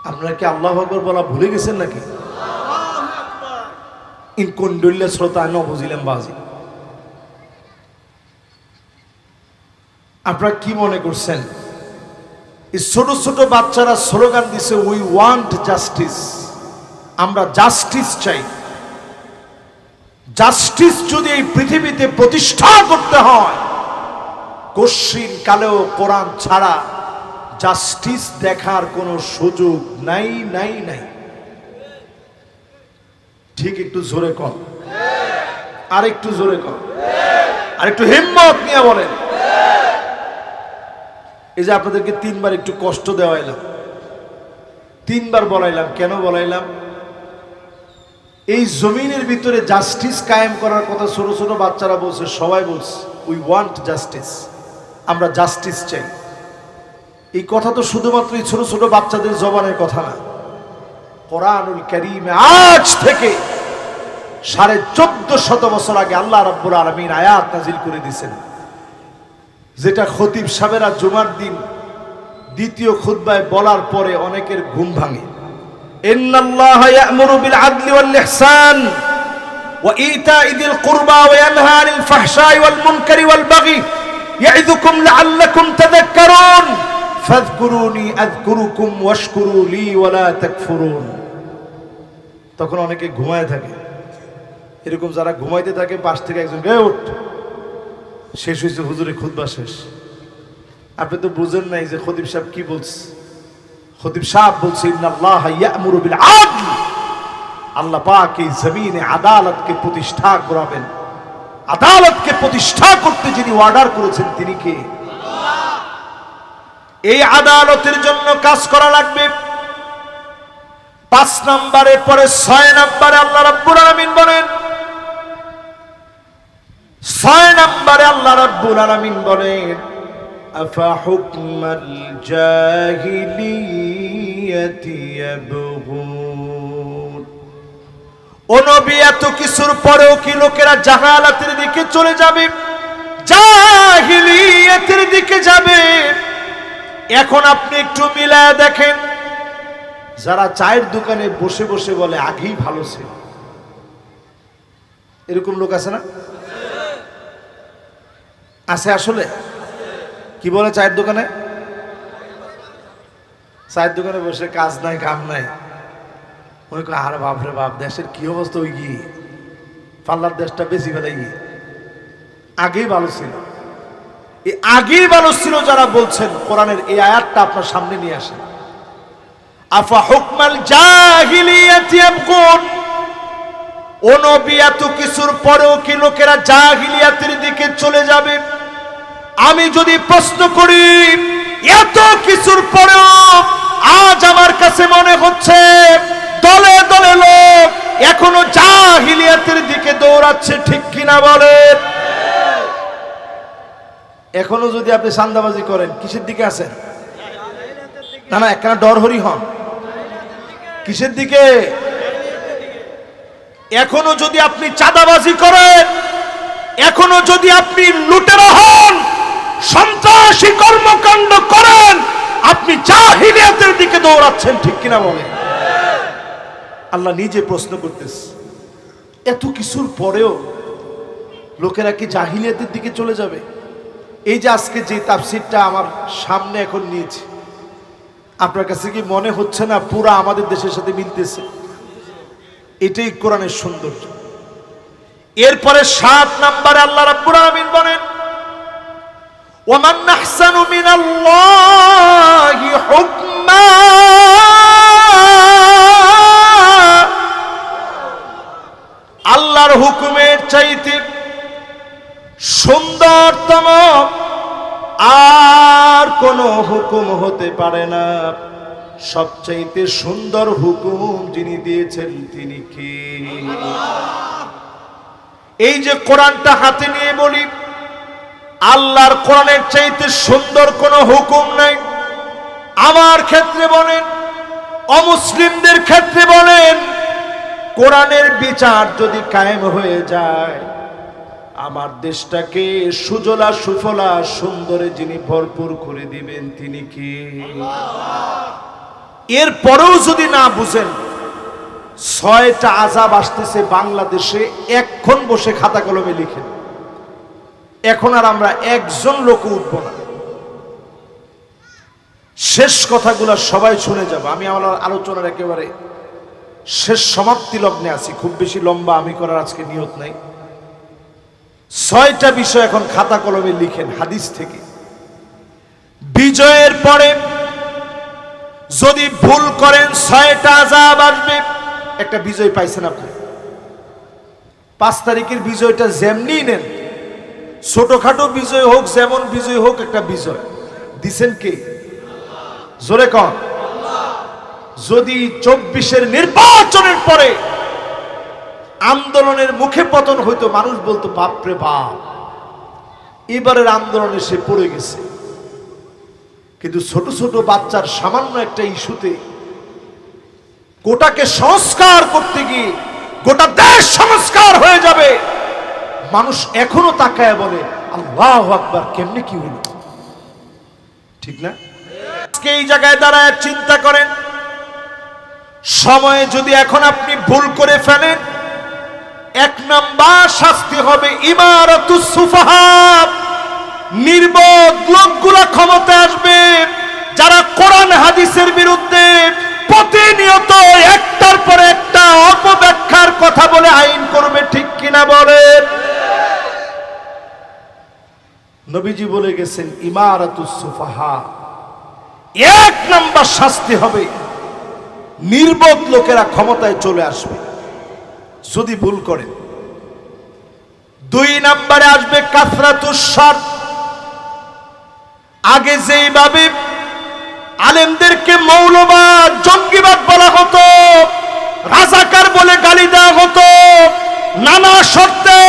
আপনারা কি আল্লাহু আকবার বলা ভুলে গেছেন নাকি? ইন কোন দলিল শ্রোতা ন বুঝিলাম বাজি। আপনারা কি মনে করছেন এই ছোট ছোট বাচ্চারা স্লোগান দিছে, উই ওয়ান্ট জাস্টিস, আমরা জাস্টিস চাই। জাস্টিস যদি এই পৃথিবীতে প্রতিষ্ঠা করতে হয়, কশিন কালেও কোরআন ছাড়া জাস্টিস দেখার কোনো সুযোগ নাই নাই নাই। ঠিক একটু জোরে কর, আর একটু জোরে কর, আর একটু হিম্মত নিয়ে বলেন। এই যে আপনাদেরকে 3 বার একটু কষ্ট দেওয়াইলাম, 3 বার বলাইলাম, কেন বলাইলাম? এই জমিনের ভিতরে জাস্টিস কায়েম করার কথা ছোট ছোট বাচ্চারা বলছে, সবাই বলছে উই ওয়ান্ট জাস্টিস, আমরা জাস্টিস চাই। এই কথা তো শুধুমাত্র এই ছোট ছোট বাচ্চাদের জবানের কথা না, কোরআনুল কারীমে আজ থেকে 1450 বছর আগে আল্লাহ রাব্বুল আলামিন আয়াত নাযিল করে দিয়েছেন, যেটা খতিব সাহেবেরা জুমার দিন দ্বিতীয় খুতবায় বলার পরে অনেকের ঘুম ভাঙে। ইন্নাল্লাহা ইয়া'মুরু বিল আদলি ওয়াল ইহসান ওয়া ইতা'i যিল কুরবা ওয়া ইয়ানহা আনিল ফাহশা'i ওয়াল মুনকারি ওয়াল বাগি ইয়া'ইযুকুম লা'আল্লাকুম তাযাক্কারুন ফাযকুরুনি আযকুরুকুম ওয়াশকুরু লি ওয়া লা তাকফুরুন। তখন অনেকে ঘুমায় থাকে, এরকম যারা ঘুমাইতে থাকে পাশ থেকে একজন গে উঠ, শেষ হয়েছে হুজুরের খুতবা শেষ। আপনি তো বুঝেন নাই যে খতিব সাহেব কি বলছে। খতিব সাহেব বলছে ইন্নাল্লাহা ইয়া'মুরু বিল আদল, আল্লাহ পাক এই জমিনে আদালতকে প্রতিষ্ঠা করাবেন। আদালতকে প্রতিষ্ঠা করতে যিনি অর্ডার করেছেন তিনি কে? আল্লাহ। এই আদালতের জন্য কাজ করা লাগবে। 5 নম্বরে পরে 6 নম্বরে আল্লাহ রাব্বুল আলামিন বলেন, 6 নম্বরে আল্লাহ রাব্বুল আলামিন বলেন আফা হুকমাল জাহিলিয়াতি ইয়াবগুন। ও নবী, এত কিছুর পরেও কি লোকেরা জাহালাতের দিকে চলে যাবে, জাহিলিয়াতের দিকে যাবে? এখন আপনি একটু মিলায় দেখেন, যারা চায়ের দোকানে বসে বসে বলে আগেই ভালো ছিল, এরকম লোক আছে না? আছে আসলে। কি বলে চায়ের দোকানে? চায়ের দোকানে বসে কাজ নাই কাম নাই, মনে করে আরে বাপরে বাপ, দেশের কি অবস্থা হয়ে গিয়ে পাল্লার দেশটা বেশি ফেলে গিয়ে আগেই ভালো ছিল। এই আগেই ভালো ছিল যারা বলছেন, কোরআনের এই আয়াতটা আপনার সামনে নিয়ে আসেন। আফা হুকমাল জাহিলিয়াতি ইয়াবগুন। ও নবী, এত কিছুর পরেও কি লোকেরা জাহিলিয়াতের দিকে চলে যাবে? আমি যদি প্রশ্ন করি, এত কিছুর পরেও আজ আমার কাছে মনে হচ্ছে দলে দলে লোক এখনো জাহিলিয়াতের দিকে দৌড়াচ্ছে, ঠিক কিনা বলেন? এখনো যদি আপনি চাঁদাবাজি করেন, কিসের দিকে আছেন? না না, একখানা ডরহরি হন। কিসের দিকে? এখনো যদি আপনি চাঁদাবাজি করেন, এখনো যদি আপনি লুটেরা হন, সন্ত্রাসী কর্মকাণ্ড করেন, আপনি জাহিলিয়াতের দিকে দৌড়াচ্ছেন, ঠিক কিনা বলেন? আল্লাহ নিজে প্রশ্ন করতেছে, এত কিছুর পরেও লোকেরা কি জাহিলিয়াতের দিকে চলে যাবে? এই যে আজকে যে তাফসীরটা আমার সামনে এখন নিয়েছি, আপনার কাছে কি মনে হচ্ছে না পুরা আমাদের দেশের সাথে মিলতেছে? এটাই কোরআনের সৌন্দর্য। এরপরে 7 নম্বরে আল্লাহ রাব্বুল আলামিন বলেন ওয়ামান আহসানু মিনাল্লাহি হুকমা। আল্লাহর হুকুমের চাইতে সুন্দরতম আর কোন হুকুম হতে পারে না। সবচাইতে সুন্দর হুকুম যিনি দিয়েছেন তিনি কে? এই যে কোরআনটা হাতে নিয়ে বলি, আল্লাহর কোরআনের চাইতে সুন্দর কোন হুকুম নাই। আমার ক্ষেত্রে বলেন, অমুসলিমদের ক্ষেত্রে বলেন, কোরআনের বিচার যদি কায়েম হয়ে যায়, আমার দেশটাকে সুজলা সুফলা সুন্দরে যিনি ভরপুর করে দিবেন তিনি কি? এরপরেও যদি না বুঝেন, 6টা আযাব আসতেছে বাংলাদেশে, এখন বসে খাতা কলমে লিখেন। এখন আর আমরা একজন লোক উঠব না, শেষ কথাগুলো সবাই শুনে যাব। আমি আমার আলোচনার একেবারে শেষ সমাপ্তি লগ্নে আছি, খুব বেশি লম্বা আমি করার আজকে নিয়ত নাই। 6টা বিষয় এখন খাতা কলমে লিখেন হাদিস থেকে। বিজয়ের পরে যদি ভুল করেন 6টা আযাব আসবে। একটা বিজয় পাইছেন আপনি, 5 তারিখের বিজয়টা যেমনি নেন, ছোটখাটো বিজয় হোক, যেমন বিজয় হোক, একটা বিজয় দিছেন কে? জোরে কন। যদি 24-এর নির্বাচনের পরে আন্দোলনের মুখে পতন হইতো, মানুষ বলতো বাপরে বাপ, এবারের আন্দোলনে সে পড়ে গেছে। কিন্তু ছোট ছোট বাচ্চার সামান্য একটা ইস্যুতে গোটাকে সংস্কার করতে গিয়ে গোটা দেশ সংস্কার হয়ে যাবে, মানুষ এখনো তাকায় বলে আল্লাহু আকবার, কেমনে কি হলো? ঠিক না? আজকে এই জায়গায় দাঁড়ায় চিন্তা করেন, সময়ে যদি এখন আপনি ভুল করে ফেলেন, 1 নাম্বার শাস্তি হবে ইমারাতুস সুফাহা, নির্বোধ লোকগুলা ক্ষমতায় আসবে, যারা কোরআন হাদিসের বিরুদ্ধে প্রতিনিয়ত একটার পর একটা অপব্যাখ্যার কথা বলে আইন করবে। ঠিক কিনা বলেন? নবীজি বলে গেছেন ইমারাতুস সুফাহা, 1 নাম্বার শাস্তি হবে নির্বোধ লোকেরা ক্ষমতায় চলে আসবে যদি ভুল করে। 2 নাম্বারে আসবে কাসরাতুস শার। আগে যেইভাবে আলেমদেরকে মৌলবাদ, জঙ্গিবাদ বলা হতো, রাজাকার বলে গালি দেওয়া হতো, নানা শর্তে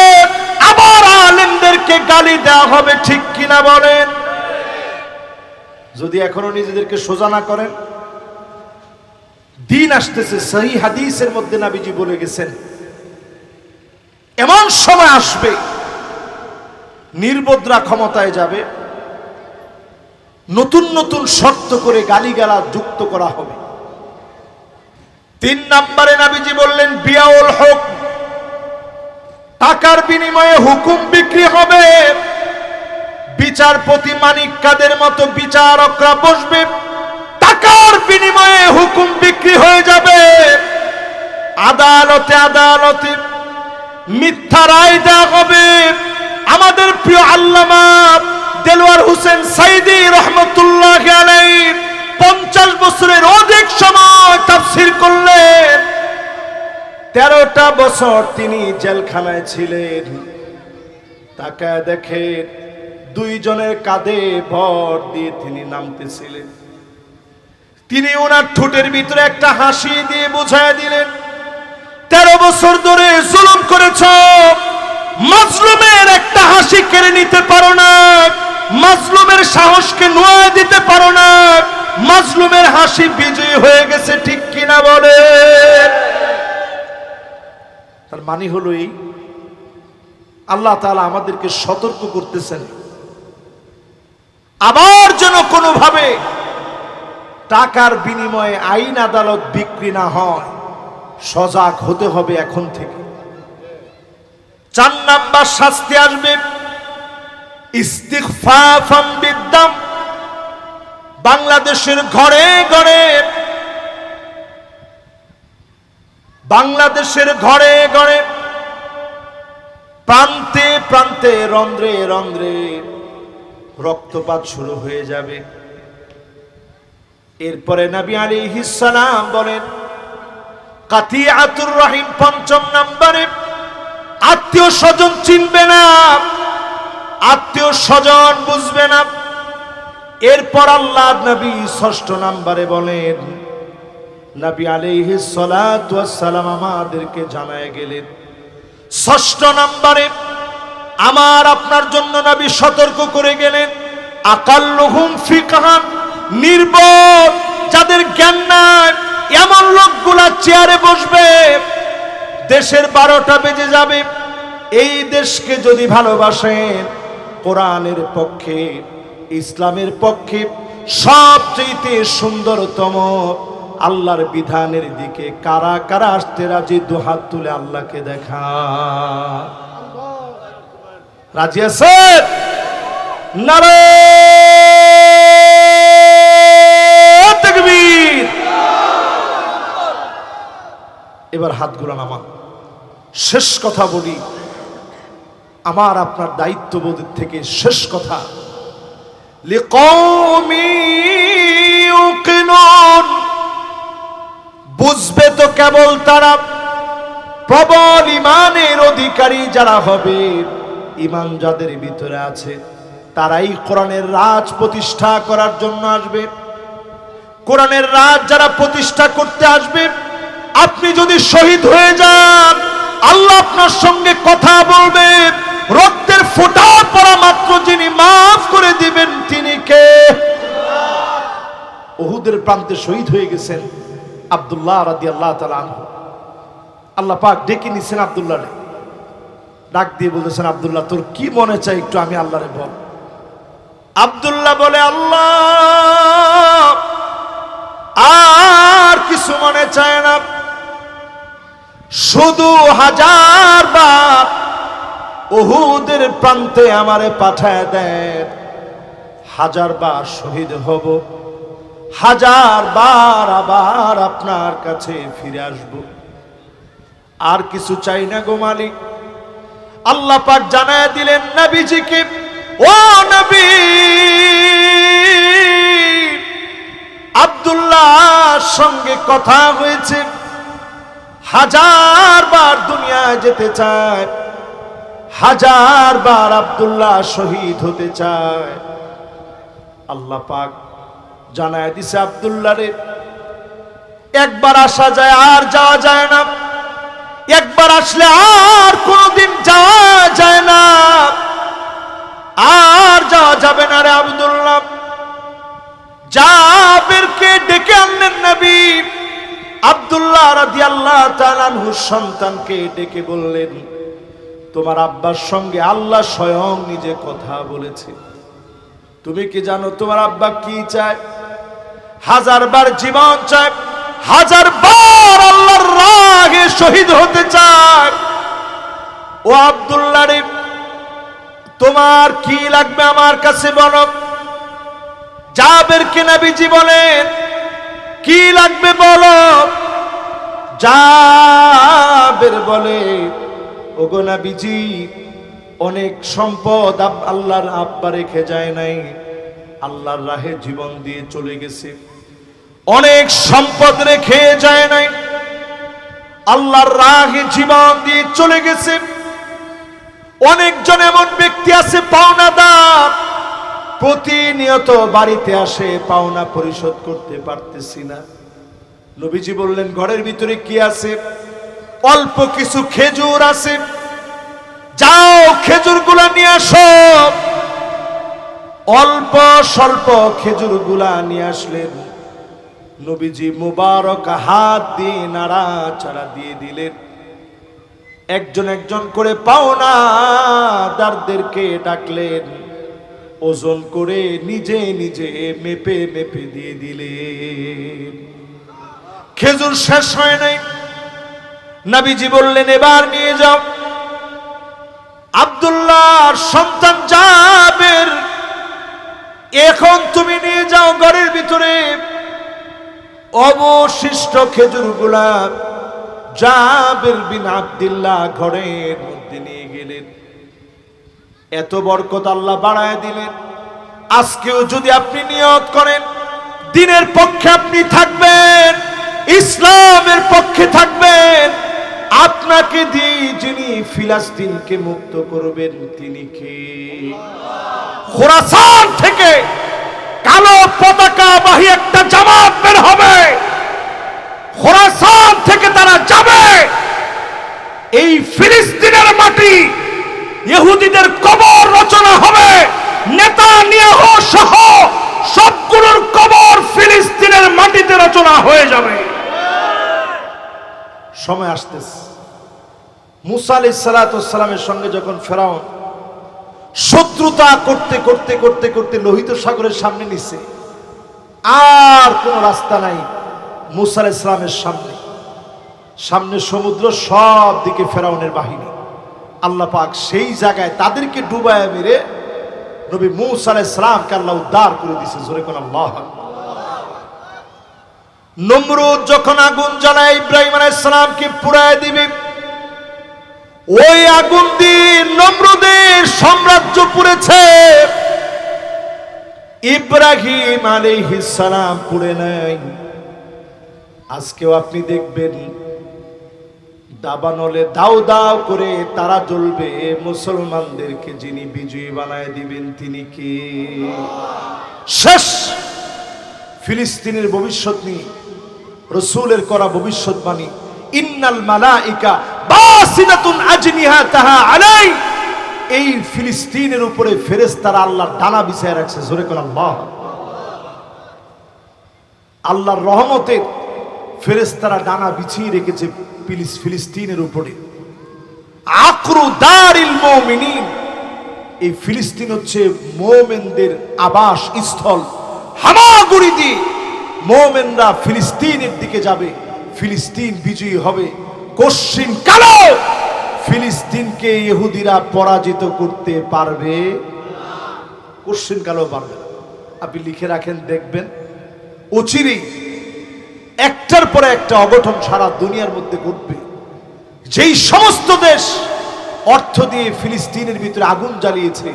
আবার আলেমদেরকে গালি দেওয়া হবে। ঠিক কিনা বলেন? যদি এখনো নিজেদেরকে সোজা না করেন, দিন আসতেছে, সহিহ হাদিসের মধ্যে নবীজি বলে গেছেন এমন সময় আসবে নির্বোধরা ক্ষমতায় যাবে, নতুন নতুন শর্ত করে গালিগালাজ যুক্ত করা হবে। 3 নম্বরে নবীজি বললেন বিয়াউল হক, টাকার বিনিময়ে হুকুম বিক্রি হবে। বিচারপতি মানিক কাদের মতো বিচারকরা বসবে, টাকার বিনিময়ে হুকুম বিক্রি হয়ে যাবে। আদালতে আদালতে মিথ্যা রায় দেওয়া হবে। আমাদের প্রিয় আল্লামা দেলোয়ার হোসেন সাইদি রহমতুল্লাহ আলাইহি 50 বছরের অধিক সময় তাফসীর করলেন। 13টা বছর তিনি জেলখানায় ছিলেন। তাকায় দেখেন 2 জনের কাঁধে ভর দিয়ে তিনি নামতেছিলেন। তিনি ওনার ঠোঁটের ভিতরে একটা হাসি দিয়ে বুঝায় দিলেন, 13 বছর ধরে জুলুম করেছ, মাজলুমের একটা হাসি কেড়ে নিতে পারো না, মাজলুমের সাহসকে নুয়ে দিতে পারো না, মাজলুমের হাসি বিজয়ী হয়ে গেছে। ঠিক কিনা বলে? তার মানে হলো এই, আল্লাহ তাআলা আমাদেরকে সতর্ক করতেছেন আবার যেন কোনোভাবে টাকার বিনিময়ে আইন আদালত বিক্রি না হয়। সজাগ হতে হবে এখন থেকে। 4 নাম্বার শাস্তি আসবে ইস্তিগফাফাম বিদ্দাম। বাংলাদেশের ঘরে ঘরে, বাংলাদেশের ঘরে ঘরে, প্রান্তে প্রান্তে, রন্ধ্রে রন্ধ্রে রক্তপাত শুরু হয়ে যাবে। এরপরে নবী আলাইহিস সালাম বলেন কাতিয়াতুর রহিম। 5 নম্বরে আত্মীয় স্বজন চিনবে না, আত্মীয় স্বজন বুঝবে না। এরপর আল্লাহ নবী 6 নম্বরে বলেন, নবী আলাইহিস সালাতু ওয়াস সালাম আমাদেরকে জানায় গেলেন 6 নম্বরে আমার আপনার জন্য নবী সতর্ক করে গেলেন আকাল্লুহুম ফিকহান। নির্বোধ, যাদের জ্ঞান নাই, এমন লোকগুলা চেয়ারে বসবে, দেশের 12টা বেজে যাবে। এই দেশকে যদি ভালোবাসেন, কোরআনের পক্ষে, ইসলামের পক্ষে সবচেয়ে সুন্দরতম আল্লাহর বিধানের দিকে কারা কারা আসতে রাজি? 2 হাত তুলে আল্লাহকে দেখা। রাজি আছেন? নারে তাকবীর। এবার হাতগুলো নামান। শেষ কথা বলি, আমার আপনার দায়িত্ববোধের থেকে শেষ কথা, লিকৌমি ইউকিনুন। বুঝবে তো কেবল তারা, প্রবল ইমানের অধিকারী যারা হবে, ইমান যাদের ভিতরে আছে, তারাই কোরআনের রাজ প্রতিষ্ঠা করার জন্য আসবে। কোরআনের রাজ যারা প্রতিষ্ঠা করতে আসবে, আপনি যদি শহীদ হয়ে যান, আল্লাহ আপনার সঙ্গে কথা বলবে। রক্তের ফোঁটা পড়া মাত্র যিনি মাফ করে দিবেন তিনি কে? উহুদের প্রান্তে শহীদ হয়ে গেছেন, আব্দুল্লাহ রাদিয়াল্লাহু তাআলা আনহু। আল্লাহ পাক ডেকে নিছেন আব্দুল্লাহরে, ডাক দিয়ে বলতেছেন, আব্দুল্লাহ তোর কি মনে চাই একটু আমি আল্লাহরে বল। আব্দুল্লাহ বলে, আল্লাহ আর কিছু মনে চায় না, শুধু 1000 বার উহুদের প্রান্তে আমারে পাঠায় দেন, 1000 বার শহীদ হব, 1000 বার আবার আপনার কাছে ফিরে আসব, আর কিছু চাই না গো মালিক। আল্লাহ পাক জানায় দিলেন নবীজিকে, ও নবী, আব্দুল্লাহর সঙ্গে কথা হয়েছে, 1000 বার দুনিয়ায় যেতে চায়, 1000 বার আব্দুল্লাহ শহীদ হতে চায়। আল্লাহ পাক জানায় দিছে আব্দুল্লাহরে, একবার আসা যায় আর যাওয়া যায় না, একবার আসলে আর কোনদিন যাওয়া যায় না, আর যাওয়া যাবে না রে আব্দুল্লাহ। জাবেরকে ডেকে আনলেন নবী। আব্দুল্লাহ রাদিয়াল্লাহু তাআলা আনহু সন্তানকে ডেকে বললেন, তোমার আব্বার সঙ্গে আল্লাহ স্বয়ং নিজে কথা বলেছে, তুমি কি জানো তোমার আব্বা কি চায়? 1000 বার জীবন চায়, 1000 বার আল্লাহর রাহে শহীদ হতে চায়। ও আব্দুল্লাহ রে, তোমার কি লাগবে আমার কাছে বলো। জাবেরকে নবীজি বলেন, কি লাগবে বলো। জাবের বলে, ওগো নবীজি, অনেক সম্পদ আল্লাহর আব্বা রেখে যায় নাই, আল্লাহর রাহে জীবন দিয়ে চলে গেছে। অনেক সম্পদ রেখে যায় নাই, আল্লাহর রাহে জীবন দিয়ে চলে গেছে। অনেকজন এমন ব্যক্তি আছে পাওনাদার, প্রতিনিয়ত বাড়িতে আসে, পাওনা পরিশোধ করতে পারতেছি না। নবীজি বললেন, ঘরের ভিতরে কি আছে? অল্প কিছু খেজুর আছে, যাও খেজুরগুলা নিয়ে আসো। অল্প স্বল্প খেজুরগুলা নিয়ে আসলেন। নবীজি মুবারক হাত দিয়ে নাড়াচাড়া দিয়ে দিলেন। একজন একজন করে পাওনাদারদেরকে ডাকলেন, ওজন করে নিজে নিজে মেপে মেপে দিয়ে দিলেন। খেজুর শেষ হয় নাই। নবীজি বললেন, এবার নিয়ে যাও। আব্দুল্লাহর সন্তান জাবের, এখন তুমি নিয়ে যাও ঘরের ভিতরে। অবশিষ্ট খেজুরগুলা জাবের বিন আব্দুল্লাহ ঘরের মধ্যে নিয়ে গেলেন। এত বরকত আল্লাহ বাড়ায় দিলেন। আজকেও যদি আপনি নিয়ত করেন দ্বীনের পক্ষে আপনি থাকবেন, ইসলামের পক্ষে থাকবেন, আপনাকে দিয়ে যিনি ফিলিস্তিনকে মুক্ত করবেন তিনি কে? খোরাসান থেকে কালো পতাকাবাহী একটা জামাত বের হবে, খোরাসান থেকে তারা যাবে। এই ফিলিস্তিনের মাটি ইহুদিদের কবর রচনা হবে। নেতানিয়াহু সহ সবগুলোর কবর ফিলিস্তিনের মাটিতে রচনা হয়ে যাবে। সময় আসতেছে। মুসা আলাইহিস সালাতু ওয়াস সালামের সঙ্গে যখন ফেরাউন শত্রুতা করতে করতে করতে করতে লোহিত সাগরের সামনে নিছে, আর কোন রাস্তা নাই মুসা আলাইহিস সালামের সামনে। সামনে সমুদ্র, সব দিকে ফেরাউনের বাহিনী। আল্লাহ পাক সেই জায়গায় তাদেরকে ডুবায় মেরে নবী মুসা আলাইহিস সালামকে আল্লাহ উদ্ধার করে দিয়েছে। জোরে কোন আল্লাহ। নমরুদ যখন আগুন জ্বালায় ইব্রাহিম আলাইহিস সালামকে পুড়ায় দিবে, ওই আগুন দিয়ে নমরুদের সাম্রাজ্য পুড়েছে, ইব্রাহিম আলাইহিস সালাম পুড়ে নাই। আজকেও আপনি দেখবেন দাবানলে দাও দাও করে তারা জ্বলবে, মুসলমানদেরকে যিনি বিজয়ী বানায় দিবেন তিনি কে? শেষ ফিলিস্তিনের ভবিষ্যৎ নিয়ে রাসূলের করা ভবিষ্যৎবাণী, ইন্নাল মালাইকা বাসিনাতুন আজনিহাতাহা আলাই, এই ফিলিস্তিনের উপরে ফেরেশতারা আল্লাহর ডানা বিছায় রাখছে। জোরে কোন আল্লাহ। আল্লাহর রহমতের ফেরেশতারা ডানা বিছিয়ে রেখেছে ফিলিস্তিনের উপরে। আকরু দারিল মুমিনিন, এই ফিলিস্তিন হচ্ছে মুমিনদের আবাস স্থল। হামাগুড়ি দিয়ে মুমিনরা ফিলিস্তিনের দিকে যাবে, ফিলিস্তিন বিজয়ী হবে। কশ্চিন কালো ফিলিস্তিনকে ইহুদিরা পরাজিত করতে পারবে না, কশ্চিন কালো পারবে না। আপনি লিখে রাখেন, দেখবেন অচিরেই একটার পরে একটা অঘটন সারা দুনিয়ার মধ্যে ঘটবে। যেই সমস্ত দেশ অর্থ দিয়ে ফিলিস্তিনের ভিতরে আগুন জ্বালিয়েছে,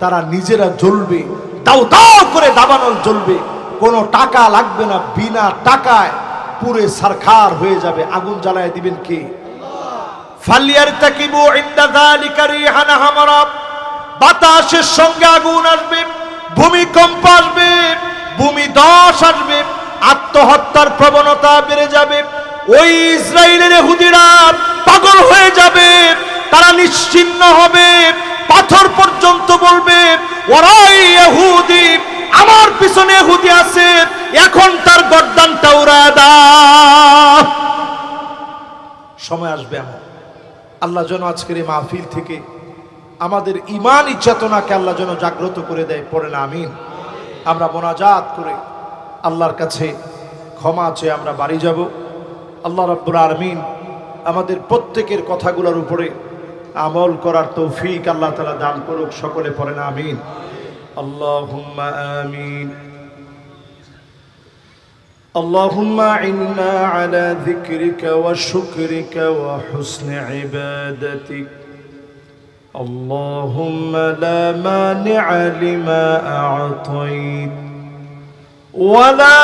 তারা নিজেরা জ্বলবে, দাও দাও করে দাবানল জ্বলবে, কোনো টাকা লাগবে না, বিনা টাকায় পুরে সারখার হয়ে যাবে। আগুন জ্বালায় দিবেন কে? ফালিয়ারতাকিবু ইনদা যালিকা রিহান হামারা, বাতাসের সঙ্গে আগুন আসবে, ভূমিকম্প আসবে, ভূমিধস আসবে, আত্মহত্যার প্রবণতা বেড়ে যাবে। ওই ইসরায়েলের ইহুদিরা পাগল হয়ে যাবে, তারা নিশ্চিহ্ন হবে, পাথর পর্যন্ত বলবে ওরাই ইহুদি, আমার পিছনে ইহুদি আছে, এখন তার গর্দানটা উড়ায় দাও। সময় আসবে এমন। আল্লাহ যেন আজকের এই মাহফিল থেকে আমাদের ঈমানি চেতনাকে আল্লাহ যেন জাগ্রত করে দেয়। পড়েন আমিন। আমরা মোনাজাত করে আল্লাহর কাছে ক্ষমা চেয়ে আমরা বাড়ি যাব। আল্লাহ রাব্বুল আলামিন আমাদের প্রত্যেকের কথাগুলোর উপরে আমল করার তৌফিক আল্লাহ তাআলা দান করুক। সকলে পড়েন আমিন। আল্লাহুম্মা আমিন। اللهم إنا على ذكرك وشكرك وحسن عبادتك. اللهم لا مانع لما أعطيت ولا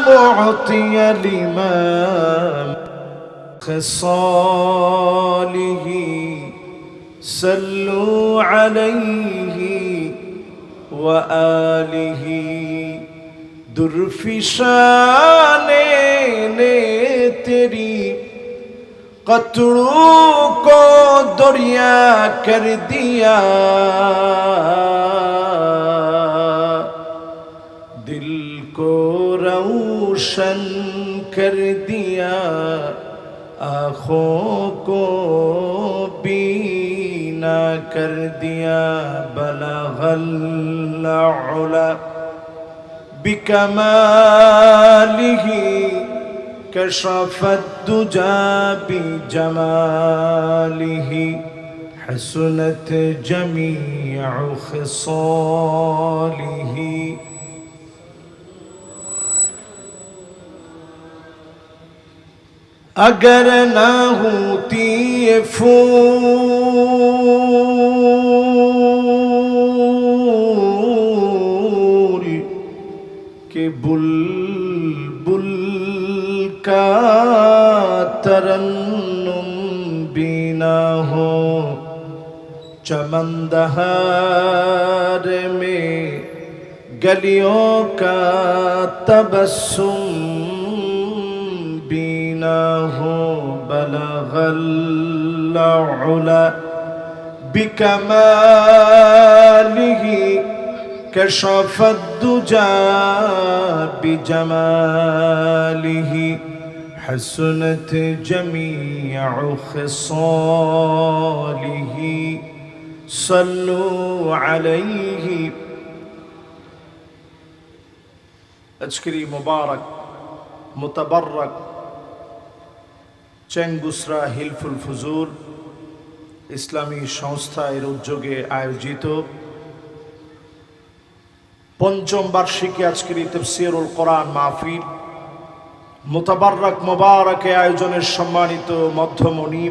معطي لما خصاله. صلوا عليه وآله. दुर्फिशाने ने तेरी कतरों को दरिया कर दिया, दिल को रोशन कर दिया, आँखों को बीना कर दिया. बलगल उला بكماله كشف الدجى بجماله. حسنت جميع خصاله. अगर ना होती ये फूल के बुलबुल का तरन्नुम भी ना हो, चमनदहार में गलियों का तबस्सुम भी ना हो. बलगल उला बिकमालिही كشف الدجى بجماله. حسنت جميع خصاله. صلوا عليه. أشكري مبارك متبرك চেঙ্গুসরা হিলফুল ফুজুর ইসলামী সংস্থা এর উদ্যোগে আয়োজিত পঞ্চম বার্ষিকী আজকের তাফসীরুল কোরআন মাহফিল মুতাবাররক মুবারক আয়োজনের সম্মানিত মধ্যমণি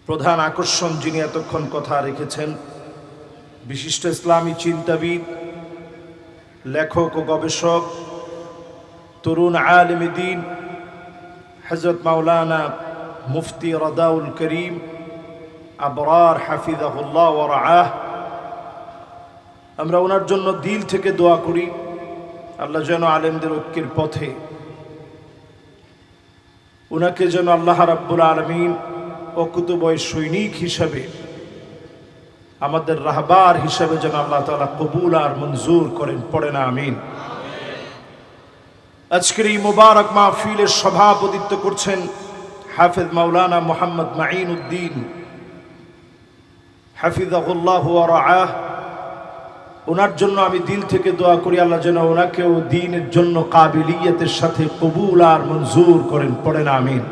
প্রধান আকর্ষণ যিনি এতক্ষণ কথা রেখেছেন, বিশিষ্ট ইসলামী চিন্তাবিদ, লেখক ও গবেষক, তরুণ আলেমে দ্বীন হযরত মাওলানা মুফতি রাদাউল করিম আবরার হাফিজাহুল্লাহ ওয়া রাআহ। আমরা ওনার জন্য দিল থেকে দোয়া করি, আল্লাহ যেন আলেমদের ঐক্যের পথে ওনাকে যেন আল্লাহ রাব্বুল আলামিন অকুতুবয় সৈনিক হিসাবে, আমাদের রাহবার হিসাবে যেন আল্লাহ তাআলা কবুল আর মঞ্জুর করেন। পড়ে না আমিন। আজকের এই মুবারক মাহফিলের সভাপতিত্ব করছেন হাফেজ মাওলানা মোহাম্মদ মাঈন উদ্দিন হাফিজাহুল্লাহ ওয়া রাআহ। ওনার জন্য আমি দিল থেকে দোয়া করি আল্লাহ যেন ওনাকেও দ্বীনের জন্য কাবিলিয়তের সাথে কবুল আর মঞ্জুর করেন, পড়েন আমিন।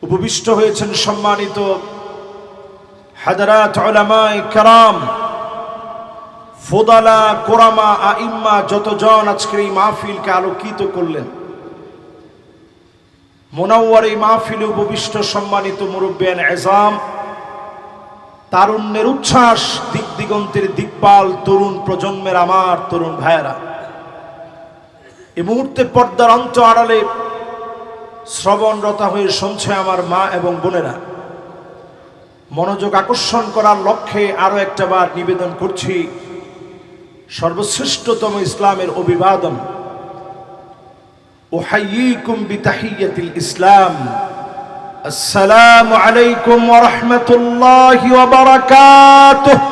উপবিষ্ট হয়েছেন সম্মানিত হাদারাত উলামায়ে কেরাম, ফুদালা, কোরামা, আইম্মা, যতজন আজকের এই মাহফিলকে আলোকিত করলেন। মুনাওয়ার এই মাহফিলে উপবিষ্ট সম্মানিত মুরব্বিয়ান এজাম, তারুণ্যের উচ্ছ্বাস, দিক দিগন্তের দিকপাল তরুণ প্রজন্মের আমার তরুণ ভাইয়েরা, এই মুহূর্তে পর্দার অন্ত আড়ালে শ্রবণরতা হয়ে শুনছে আমার মা এবং বোনেরা, মনোযোগ আকর্ষণ করার লক্ষ্যে আরো একটা বার নিবেদন করছি সর্বশ্রেষ্ঠতম ইসলামের অভিবাদন, উহাইয়িকুম বিতাহিয়াতিল ইসলাম, আসসালামু আলাইকুম ওয়া রাহমাতুল্লাহি ওয়া বারাকাতুহু।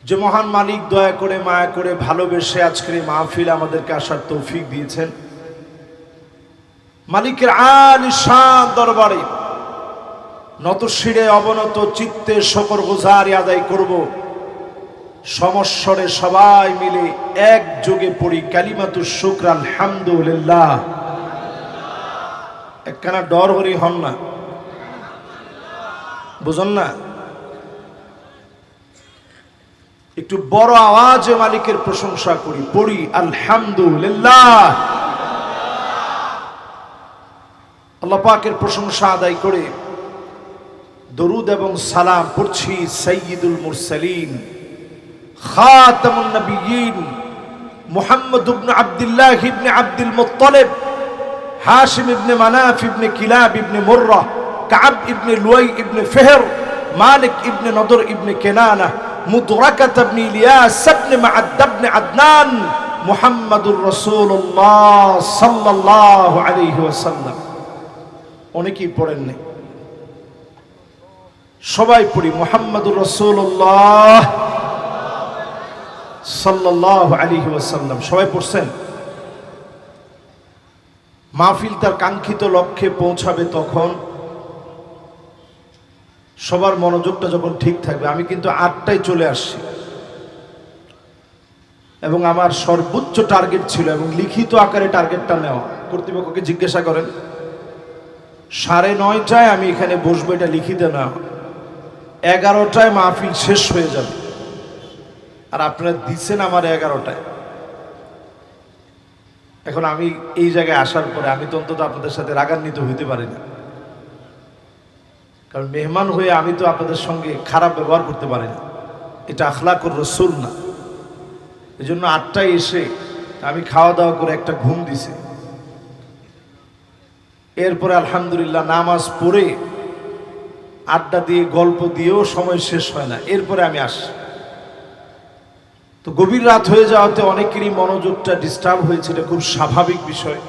যে মহান মালিক দয়া করে মায়া করে ভালোবেসে আজকের এই মাহফিল আমাদেরকে আসার তৌফিক দিয়েছেন, মালিকের আলিশান দরবারে নতশিরে অবনত চিত্তে শুকরগুজারি আদায় করব। সমস্বরে সবাই মিলে একযোগে পড়ি কালিমাতুশ শুকর আলহামদুলিল্লাহ। একখানা ডর হরি হন না, বুঝুন না, একটু বড় আওয়াজে মালিকের প্রশংসা করি, পড়ি আলহামদুলিল্লাহ। আল্লাহ পাকের প্রশংসা আদায় করে দরুদ এবং সালাম পড়ছি সাইয়্যিদুল মুরসালিন খাতামুন নবিয়্যিন মুহাম্মদ ইবনে আব্দুল্লাহ ইবনে আব্দুল মুত্তালিব হাশিম ইবনে মানাফ ইবনে কিলাব ইবনে মুররা কাব ইবনে লুয়াই ইবনে ফিহর মালিক ইবনে নদর ইবনে কেনানা মুদরাকাত ইবনে ইলিয়াস ইবনে মাআদ ইবনে আদনান মুহাম্মাদুর রাসূলুল্লাহ সাল্লাল্লাহু আলাইহি ওয়াসাল্লাম। অনেকেই পড়েন নাই, সবাই পড়ি মুহাম্মাদুর রাসূলুল্লাহ সাল্লাল্লাহু আলাইহি ওয়াসাল্লাম। সবাই পড়ছেন? মাহফিল তার কাঙ্ক্ষিত লক্ষ্যে পৌঁছাবে তখন, সবার মনোযোগটা যখন ঠিক থাকবে। আমি কিন্তু 8টায় চলে আসছি এবং আমার সর্বোচ্চ টার্গেট ছিল এবং লিখিত আকারে টার্গেটটা নেওয়া। কর্তৃপক্ষকে জিজ্ঞাসা করেন, 9:30টায় আমি এখানে বসবো, এটা লিখিত না। 11টায় মাহফিল শেষ হয়ে যাবে, আর আপনারা দিচ্ছেন আমার 11টায়। এখন আমি এই জায়গায় আসার পরে আমি তো অন্তত আপনাদের সাথে রাগান্বিত হইতে পারি না, কারণ মেহমান হয়ে আমি তো আপনাদের সঙ্গে খারাপ ব্যবহার করতে পারি না, এটা আখলাকুর রাসূল না। এই জন্য 8টায় এসে আমি খাওয়া দাওয়া করে একটা ঘুম দিছি। এরপরে আলহামদুলিল্লাহ নামাজ পড়ে আড্ডা দিয়ে গল্প দিয়েও সময় শেষ হয় না, এরপরে আমি আসি। তো গভীর রাত হয়ে যাওয়াতে অনেকেরই মনোযোগটা ডিস্টার্ব হয়েছে, এটা খুব স্বাভাবিক বিষয়।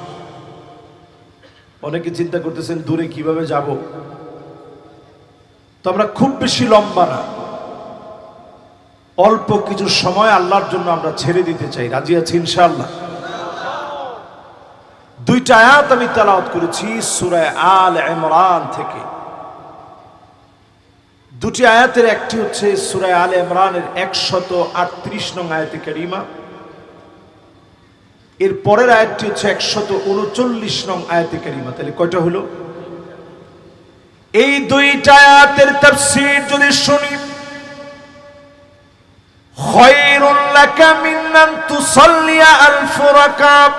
অনেকে চিন্তা করতেছেন দূরে কিভাবে যাব। তো আমরা খুব বেশি লম্বা না, অল্প কিছু সময় আল্লাহর জন্য আমরা ছেড়ে দিতে চাই। রাজি আছি ইনশাআল্লাহ? 2টা আয়াত আমি তেলাওয়াত করেছি সূরা আল ইমরান থেকে। 2টি আয়াতের একটি হচ্ছে সূরা আল ইমরানের 138 নং আয়াতে কারিমা, এর পরের আয়াতটি হচ্ছে 139 নং আয়াতে কারিমা। তাহলে কয়টা হলো? এই 2টা আয়াতের তাফসীর যদি শুনি, খায়রুল লাকা মিন আন তুসাল্লিয়া আলফ রাকাত,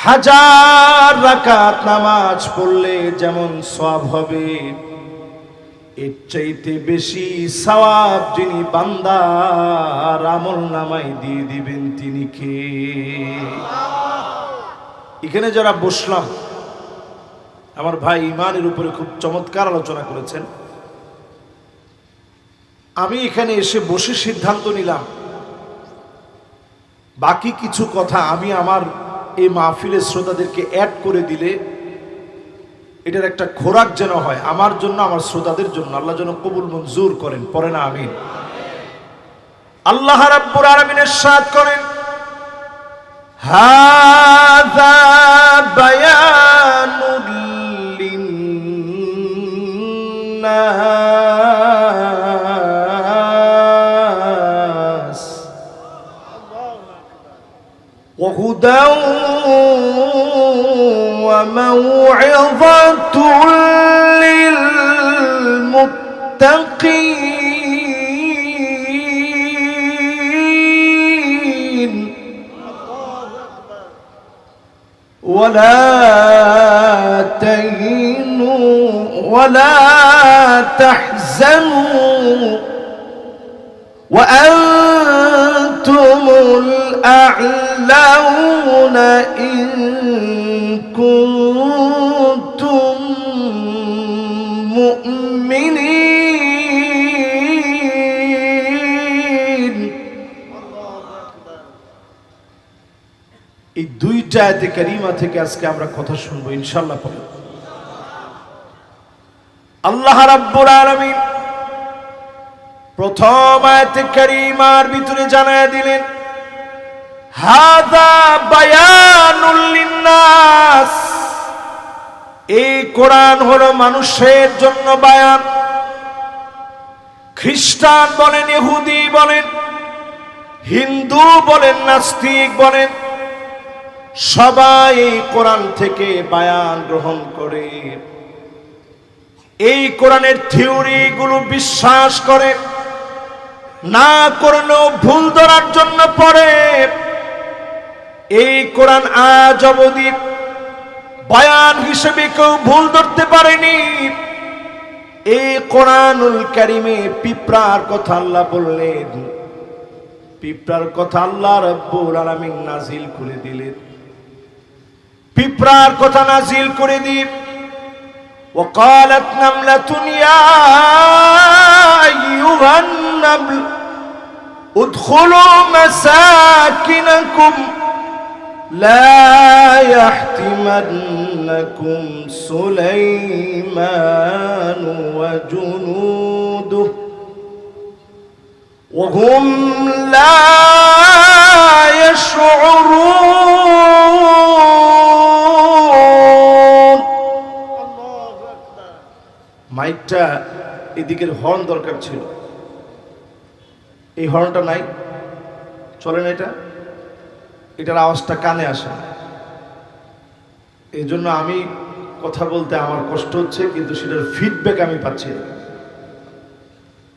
1000 রাকাত নামাজ পড়লে যেমন সওয়াব হবে, এর চাইতে বেশি সওয়াব যিনি বান্দার আমলনামায় দিয়ে দিবেন তিনি কে? এখানে যারা বসলাম, আমার ভাই ইমানের উপরে খুব চমৎকার আলোচনা করেছেন। আমি এখানে এসে বসে সিদ্ধান্ত নিলাম বাকি কিছু কথা আমি আমার এই মাহফিলের শ্রোতাদেরকে অ্যাড করে দিলে এটার একটা খোরাক যেন হয় আমার জন্য, আমার শ্রোতাদের জন্য। আল্লাহ যেন কবুল মঞ্জুর করেন, পড়ে না আমিন। আল্লাহ রাব্বুল আলামিন ইরশাদ করেন, হাযা বায়ানুল লিন্নাস ওয়া হুদাও ওয়া মাউইযাতুল লিল মুত্তাকিন ولا تهنوا ولا تحزنوا وأنتم الأعلون إن كنتم مؤمنين। এই দুইটা আয়াতে কারিমা থেকে আজকে আমরা কথা শুনবো ইনশাআল্লাহ। পড়ে আল্লাহ রাব্বুল আলামিন প্রথম আয়াতে কারিমার ভিতরে জানায় দিলেন, হাযা বায়ানুল লিন্নাস, এই কোরআন হলো মানুষের জন্য বায়ান। খ্রিস্টান বলেন, ইহুদি বলেন, হিন্দু বলেন, নাস্তিক বলেন, সবাই এই কোরআন থেকে বায়ান গ্রহণ করে, এই কোরআনের থিওরি গুলো বিশ্বাস করে, না করলেও ভুল ধরার জন্য পড়ে। এই কোরআন আজ অবধি বায়ান হিসেবে কেউ ভুল ধরতে পারেনি। এই কোরআনুল কারিমে পিঁপড়ার কথা আল্লাহ বললেন, পিঁপড়ার কথা আল্লাহ রাব্বুল আলামিন নাজিল করে দিলেন। পিঁপড়ার কথা নাজিল করে দিই, وقالت نملة يا أيها النمل ادخلوا مساكنكم لا يحطمنكم سليمان وجنوده وهم لا يشعرون। মাইকটা এদিকের হর্ন দরকার ছিল, এই হর্নটা নাই, চলে না, এটার আওয়াজটা কানে আসে। এই জন্য আমি কথা বলতে আমার কষ্ট হচ্ছে, কিন্তু সেটার ফিডব্যাক আমি পাচ্ছি না।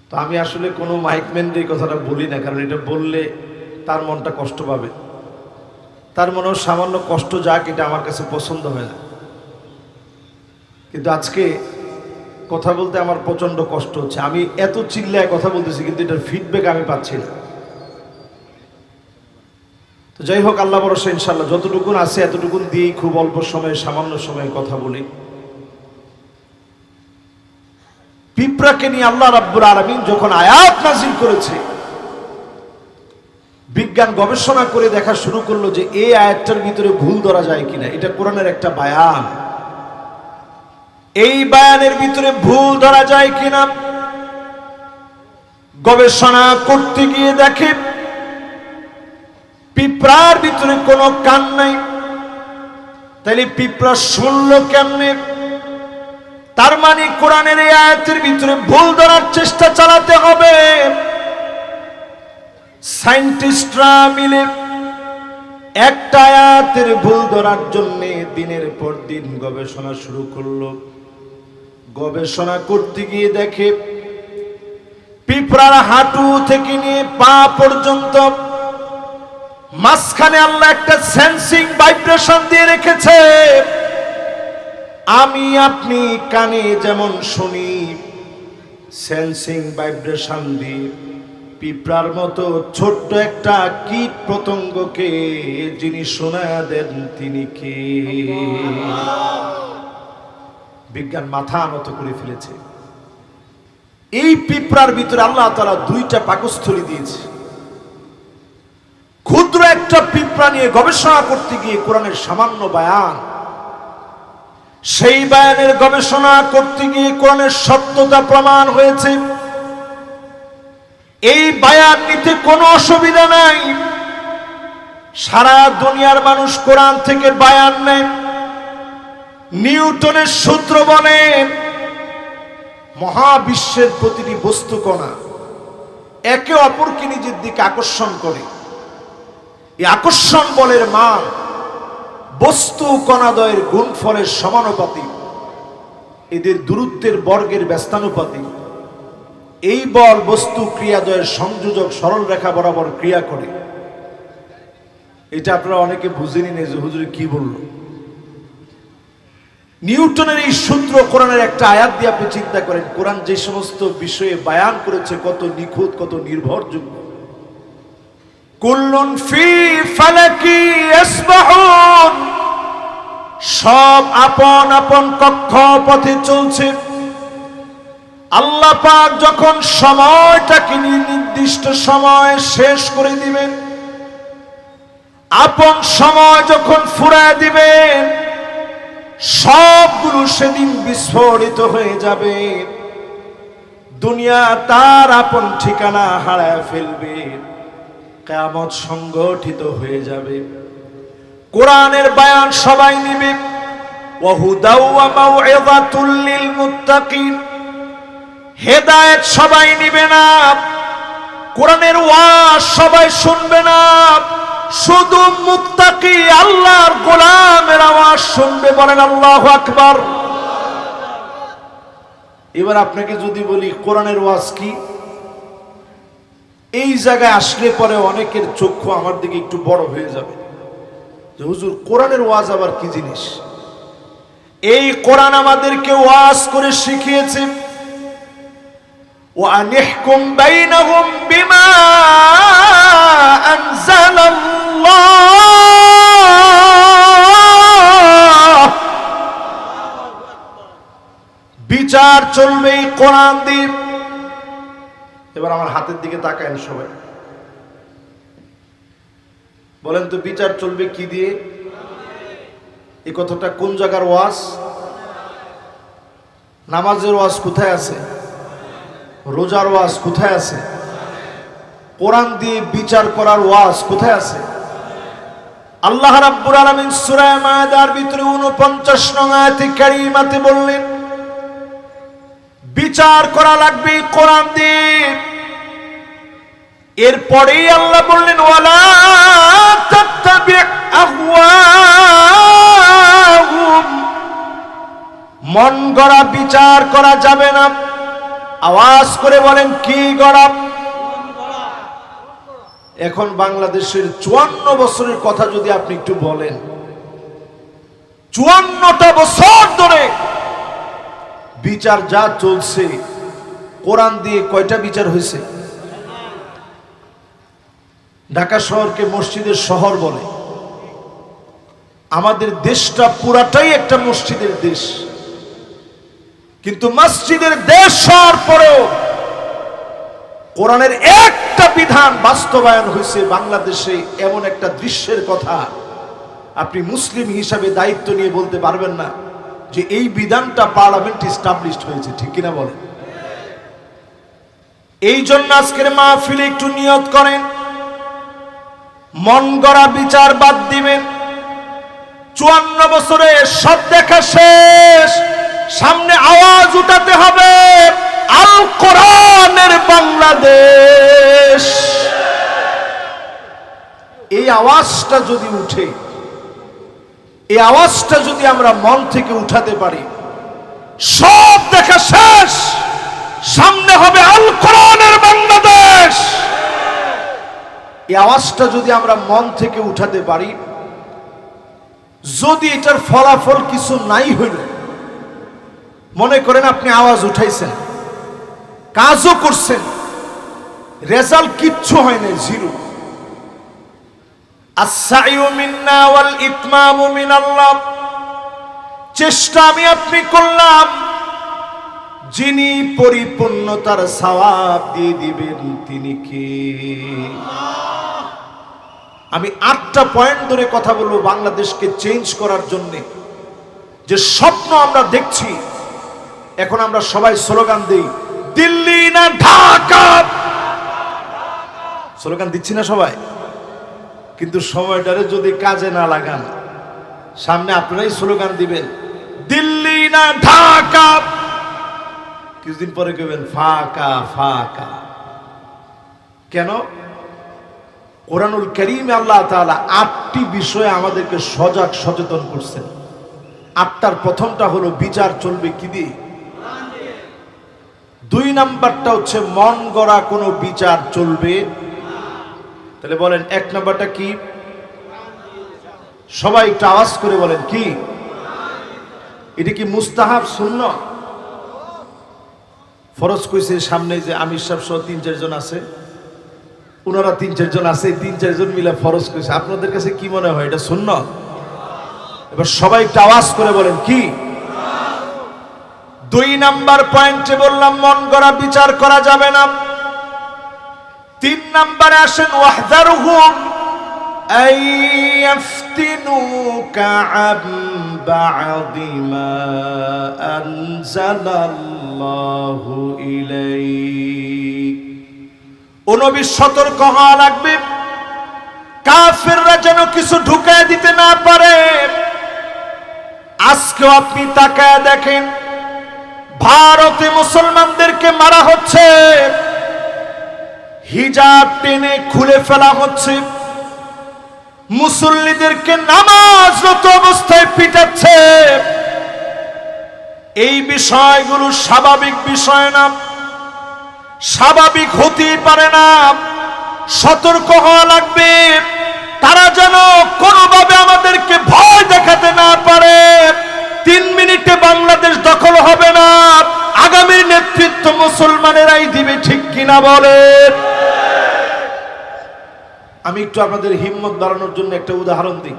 তো আমি আসলে কোনো মাইকম্যানদের এই কথাটা বলি না, কারণ এটা বললে তার মনটা কষ্ট পাবে। তার মনেও সামান্য কষ্ট যাক, এটা আমার কাছে পছন্দ হয় না। কিন্তু আজকে কথা বলতে আমার প্রচন্ড কষ্ট হচ্ছে। আমি এত চিল্লায় কথা বলতেছি, কিন্তু এটার ফিডব্যাক আমি পাচ্ছি না। তো যাই হোক, আল্লাহ ভরসা ইনশাআল্লাহ যতটুকুন আছে এতটুকুন দিয়েই খুব অল্প সময়ে, সামান্য সময়ে কথা বলি। পিঁপড়াকে নিয়ে আল্লাহ রাব্বুল আলামিন যখন আয়াত নাজিল করেছে, বিজ্ঞান গবেষণা করে দেখা শুরু করলো যে এই আয়াতটার ভিতরে ভুল ধরা যায় কিনা। এটা কোরআনের একটা বায়ান, এই বায়ানের ভিতরে ভুল ধরা যায় কিনা গবেষণা করতে গিয়ে দেখে পিঁপড়ার ভিতরে কোনো কান নাই। তাইলে পিঁপড়া শুনলো কেমনে? তার মানে কোরআনের এই আয়াতের ভিতরে ভুল ধরার চেষ্টা চালাতে হবে। সায়েন্টিস্টরা মিলে একটা আয়াতের ভুল ধরার জন্য দিনের পর দিন গবেষণা শুরু করলো। গবেষণা করতে গিয়ে দেখে পিঁপড়ার হাঁটু থেকে নিয়ে পা পর্যন্ত মাঝখানে আল্লাহ একটা সেন্সিং ভাইব্রেশন দিয়ে রেখেছে। আমি আপনি কানে যেমন শুনি, সেন্সিং ভাইব্রেশন দিয়ে পিঁপড়ার মতো ছোট্ট একটা কীট পতঙ্গকে যিনি শোনা দেন তিনি কে? বিজ্ঞান মাথা নত করে ফেলেছে। এই পিঁপড়ার ভিতরে আল্লাহ তাআলা দুইটা পাকস্থলী দিয়েছে। ক্ষুদ্র একটা পিঁপড়া নিয়ে গবেষণা করতে গিয়ে কোরআনের সামান্য বায়ান, সেই বায়ানের গবেষণা করতে গিয়ে কোরআনের সত্যতা প্রমাণ হয়েছে। এই বায়ান নিতে কোনো অসুবিধা নাই। সারা দুনিয়ার মানুষ কোরআন থেকে বায়ান নেয়। নিউটনের সূত্র বলে মহাবিশ্বের প্রতিটি বস্তু কণা একে অপরকে নিজের দিকে আকর্ষণ করে। এই আকর্ষণ বলের মান বস্তু কণাদ্বয়ের গুণফলের সমানুপাতিক, এদের দূরত্বের বর্গের ব্যস্তানুপাতিক। এই বল বস্তু ক্রিয়াদ্বয়ের সংযোজক সরল রেখা বরাবর ক্রিয়া করে। এটা আপনারা অনেকে বুঝেনি না যে হুজুর কি বলল। নিউটনের এই সূত্র কোরআনের একটা আয়াত দিয়ে আপনি চিন্তা করেন, কোরআন যে সমস্ত বিষয়ে বায়ান করেছে কত নিখুঁত, কত নির্ভরযোগ্য। কুল্লুন ফি ফালাকি ইয়াসবাহুন, সব আপন আপন কক্ষপথে চলছে। আল্লাহ পাক যখন সময়টাকে নির্দিষ্ট সময় শেষ করে দিবেন, আপন সময় যখন ফুরায় দিবেন, সবগুলো সেদিন বিস্ফোরিত হয়ে যাবে। দুনিয়া তার আপন ঠিকানা হারায় ফেলবে, কিয়ামত সংগঠিত হয়ে যাবে। কোরআনের বায়ান সবাই নিবে। ওয়া হুদাও ওয়া মাউইযাতুল লিল মুত্তাকিন, হেদায়েত সবাই নিবে না। কোরআনের ওয়াজ সবাই শুনবে না। শুধু মুত্তাকি আল্লাহর গোলামের আওয়াজ শুনবে। বলেন আল্লাহু আকবার। এবার আপনাকে যদি বলি কোরআনের ওয়াজ কি, এই জায়গায় আসলে পরে অনেকের চক্ষু আমার দিকে একটু বড় হয়ে যাবে যে হুজুর কোরআনের ওয়াজ আবার কি জিনিস। এই কোরআন আমাদেরকে ওয়াজ করে শিখিয়েছে ওয়া আনিহকুম বাইনাহুম বিমা আনজালাল্লাহ, বিচার চলবে এই কোরআন দিয়ে। এবার আমার হাতের দিকে তাকায়েন সবাই, বলেন তো বিচার চলবে কি দিয়ে? এই কথাটা কোন জায়গার ওয়াজ? নামাজের ওয়াজ কোথায় আছে? রোজার ওয়াজ কোথায় আছে? কোরআন দিয়ে বিচার করার ওয়াজ কোথায় আছে? আল্লাহ রাব্বুল আলামিন সূরা মায়দার ভিতরে 49 নং আয়াতে কারিমাতে বললেন বিচার করা লাগবে কোরআন দিয়ে। এরপরেই আল্লাহ বললেন ওয়ালা তাত্তাবি আহওয়াহুম, মন গড়া বিচার করা যাবে না। আওয়াজ করে বলেন কি গড়া? এখন বাংলাদেশের 54 বছরের কথা যদি আপনি একটু বলেন, 54টা বছর ধরে বিচার যা চলছে, কোরআন দিয়ে কয়টা বিচার হয়েছে? ঢাকা শহরকে মসজিদের শহর বলে। আমাদের দেশটা পুরাটাই একটা মসজিদের দেশ, কিন্তু মসজিদের দেশ হওয়ার পরেও কোরআনের একটা বিধান বাস্তবায়ন হয়েছে বাংলাদেশে। এমন একটা দৃশ্যের কথা আপনি মুসলিম হিসাবে দায়িত্ব নিয়ে বলতে পারবেন না যে এই বিধানটা পার্লামেন্টে এস্টাবলিশড হয়েছে, ঠিক কিনা বলেন? এই জন্য আজকের মাহফিলে একটু নিয়ত করেন, মন গড়া বিচার বাদ দিবেন। 54 বছরে সব দেখা শেষ, সামনে আওয়াজ উঠাতে হবে আল কোরআনের বাংলাদেশ। এই আওয়াজটা যদি উঠে, এই আওয়াজটা যদি আমরা মন থেকে উঠাতে পারি, সব দেখা শেষ, সামনে হবে আল কোরআনের বাংলাদেশ। এই আওয়াজটা যদি আমরা মন থেকে উঠাতে পারি, যদি এটার ফলাফল কিছু নাই হইল, মনে করেন আপনি আওয়াজ উঠাইছেন, কাজও করছেন, রেজাল্ট কিচ্ছু হয় না, জিরো। আস-সাইয়ু মিন্না ওয়াল ইতমামু মিনাল্লাহ, চেষ্টা আমি আপনি করলাম, যিনি পরিপূর্ণতার সওয়াব দিয়ে দিবেন তিনি কে? আমি 8টা পয়েন্ট ধরে কথা বলবো বাংলাদেশকে চেঞ্জ করার জন্য। যে স্বপ্ন আমরা দেখছি, এখন আমরা সবাই স্লোগান দিই, দিল্লি না ঢাকা, স্লোগান দিচ্ছি না সবাই? কিন্তু সময়টারে যদি কাজে না লাগান, সামনে আপনারাই স্লোগান দিবেন, দিল্লি না ঢাকা, কিছুদিন পরে কইবেন ফাঁকা ফাঁকা। কেন? কোরআনুল কারীমে আল্লাহ তাআলা 8টি বিষয়ে আমাদেরকে সজাগ সচেতন করছেন। 8টার প্রথমটা হলো বিচার চলবে কি দিয়ে? 2 নাম্বারটা হচ্ছে মন গড়া কোনো বিচার চলবে। তাহলে বলেন 1 নাম্বারটা কি? সবাই একটু আওয়াজ করে বলেন কি? এটা কি মুস্তাহাব সুন্নাত? ফরজ কইছে সামনে যে আমির সাহেব সহ 3-4 জন আছে, ওনারা 3-4 জন আছে, 3-4 জন মিলে ফরজ কইছে। আপনাদের কাছে কি মনে হয় এটা সুন্নাত? এবার সবাই একটু আওয়াজ করে বলেন কি? 2 নাম্বার পয়েন্টে বললাম মন গড়া বিচার করা যাবে না। 3 নাম্বারে আসেন ওয়াহদারহুম আইয়াফতিনুকা আন বা'দি মা আনজালাল্লাহু ইলাইক। ও নবী সতর্ক হওয়া লাগবে, কাফেররা যেন কিছু ঢুকায় দিতে না পারে। আজকেও আপনি তাকায় দেখেন, ভারতে মুসলমানদেরকে মারা হচ্ছে, হিজাব টেনে খুলে ফেলা হচ্ছে, মুসল্লিদেরকে নামাজরত অবস্থায় পিটাচ্ছে। এই বিষয়গুলো স্বাভাবিক বিষয় না, স্বাভাবিক হতেই পারে না। সতর্ক হওয়া লাগবে, তারা যেন কোনোভাবে আমাদেরকে ভয় দেখাতে না পারে। 3 মিনিটে বাংলাদেশ দখল হবে না, আগামীর নেতৃত্ব মুসলমানেরাই দিবে, ঠিক কিনা বলেন? আমি একটু আপনাদের হিম্মত বাড়ানোর জন্য একটা উদাহরণ দিই।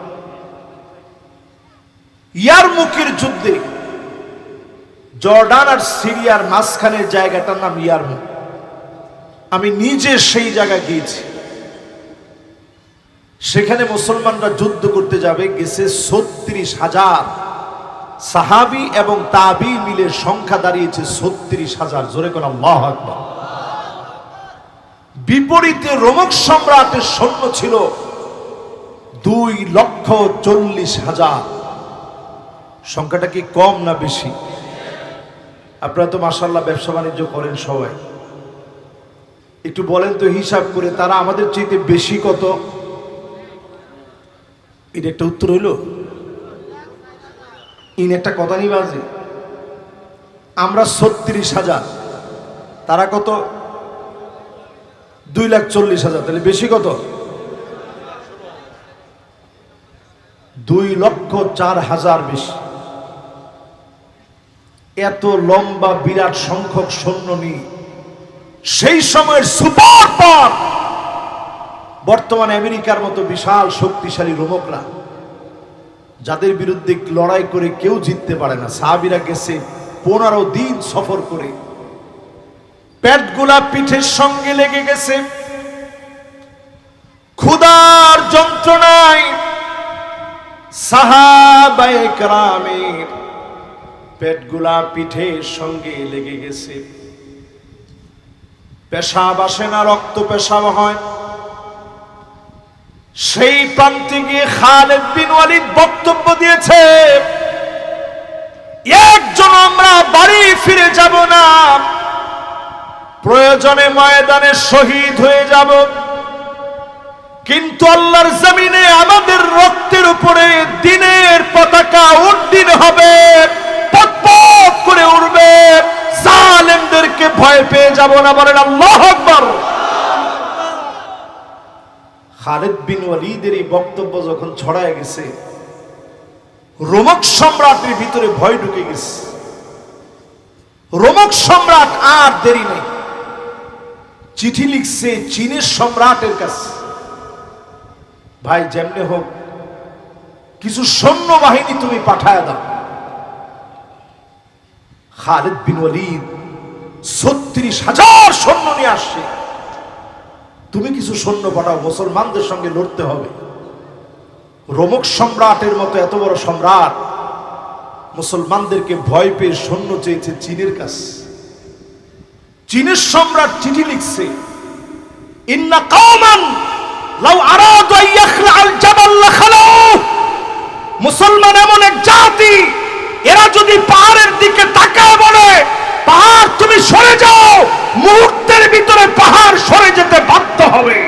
ইয়ারমুকের যুদ্ধে জর্ডান আর সিরিয়ার মাঝখানের জায়গাটার নাম ইয়ারমুক। আমি নিজে সেই জায়গায় গিয়েছি। সেখানে মুসলমানরা যুদ্ধ করতে যাবে, গেছে 36,000 সাহাবী এবং তাবী মিলে সংখ্যা দাঁড়িয়েছে 36,000। জোরে কোন আল্লাহু আকবার। বিপরীতে রোমক সম্রাটের সৈন্য ছিল 2,40,000। সংখ্যাটা কি কম না বেশি? আপনারা তো মাশাআল্লাহ ব্যবসা বাণিজ্য করেন সবাই, একটু বলেন তো হিসাব করে তারা আমাদের চাইতে বেশি কত? এটা একটা উত্তর হইল? ইন একটা কথা নিয়ে বাজে। আমরা 36,000, তারা কত? 2,40,000। তাহলে বেশি কত? 2,04,000 বেশি। এত লম্বা বিরাট সংখ্যক সৈন্য নিয়ে সেই সময়ের সুপার পাওয়ার বর্তমানে আমেরিকার মতো বিশাল শক্তিশালী রোমকরা, যাদের বিরুদ্ধে লড়াই করে কেউ জিততে পারে না। সাহাবীরা গেছে 15 দিন সফর করে, পেটগুলা পিঠের সঙ্গে লেগে গেছে, ক্ষুধার যন্ত্রণায় সাহাবায়ে কেরামের পেটগুলা পিঠের সঙ্গে লেগে গেছে। পেশাব আসে না, রক্ত পেশাব হয়। সেই প্রান্তে গিয়ে খালিদ বিন ওয়ালিদ বক্তব্য দিয়েছে, একজন আমরা বাড়ি ফিরে যাব না, প্রয়োজনে ময়দানে শহীদ হয়ে যাব, কিন্তু আল্লাহর জমিনে আমাদের রক্তের উপরে দ্বীনের পতাকা উড্ডীন হবে, পতপত করে উড়বে, জালেমদেরকে ভয় পেয়ে যাব না। বলেন আল্লাহু আকবার। খালিদ বিন ওয়ালিদের এই বক্তব্য যখন ছড়ায় গেছে, রোমক সম্রাটের ভিতরে ভয় ঢুকে গেছে। রোমক সম্রাট আর দেরি নেই, চিঠি লিখছে চীনের সম্রাটের কাছে, ভাই যেমনে হোক কিছু সৈন্য বাহিনী তুমি পাঠায় দাও। খালিদ বিন ওয়ালিদ 36,000 সৈন্য নিয়ে আসছে, তুমি কিছু সৈন্য পাঠাও, মুসলমানদের সঙ্গে লড়তে হবে। রোমক সম্রাটের মতো এত বড় সম্রাট মুসলমানদেরকে ভয় পেয়ে সৈন্য চেয়েছে চীনের কাছে। চীনের সম্রাট চিঠি লিখছে, ইন্না কওমান লাউ আরাদু আন ইয়াখলাআল জাবাল লাখালাউ। মুসলমান এমন এক জাতি, এরা যদি পাহাড়ের দিকে তাকায় বলে পাহাড় তুমি সরে যাও, মুহূর্তের ভিতরে পাহাড় সরে যেতে বাধ্য হবে।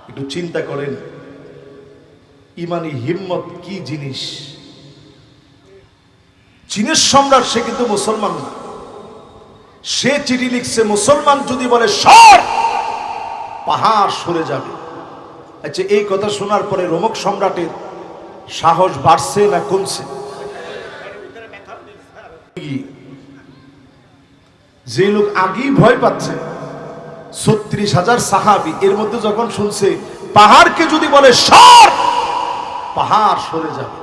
একটু চিন্তা করেন ইমানি হিম্মত কি জিনিস। চীনের সম্রাট সে কিন্তু মুসলমান না, সে চিঠি লিখছে মুসলমান যদি বলে সর, পাহাড় সরে যাবে। আচ্ছা, এই কথা শোনার পরে রোমক সম্রাটের সাহস বাড়ছে না কমছে? যে লোক আগেই ভয় পাচ্ছে, ৩৬,০০০ সাহাবী, এর মধ্যে যখন শুনছে পাহাড়কে যদি বলে সর, পাহাড় সরে যাবে।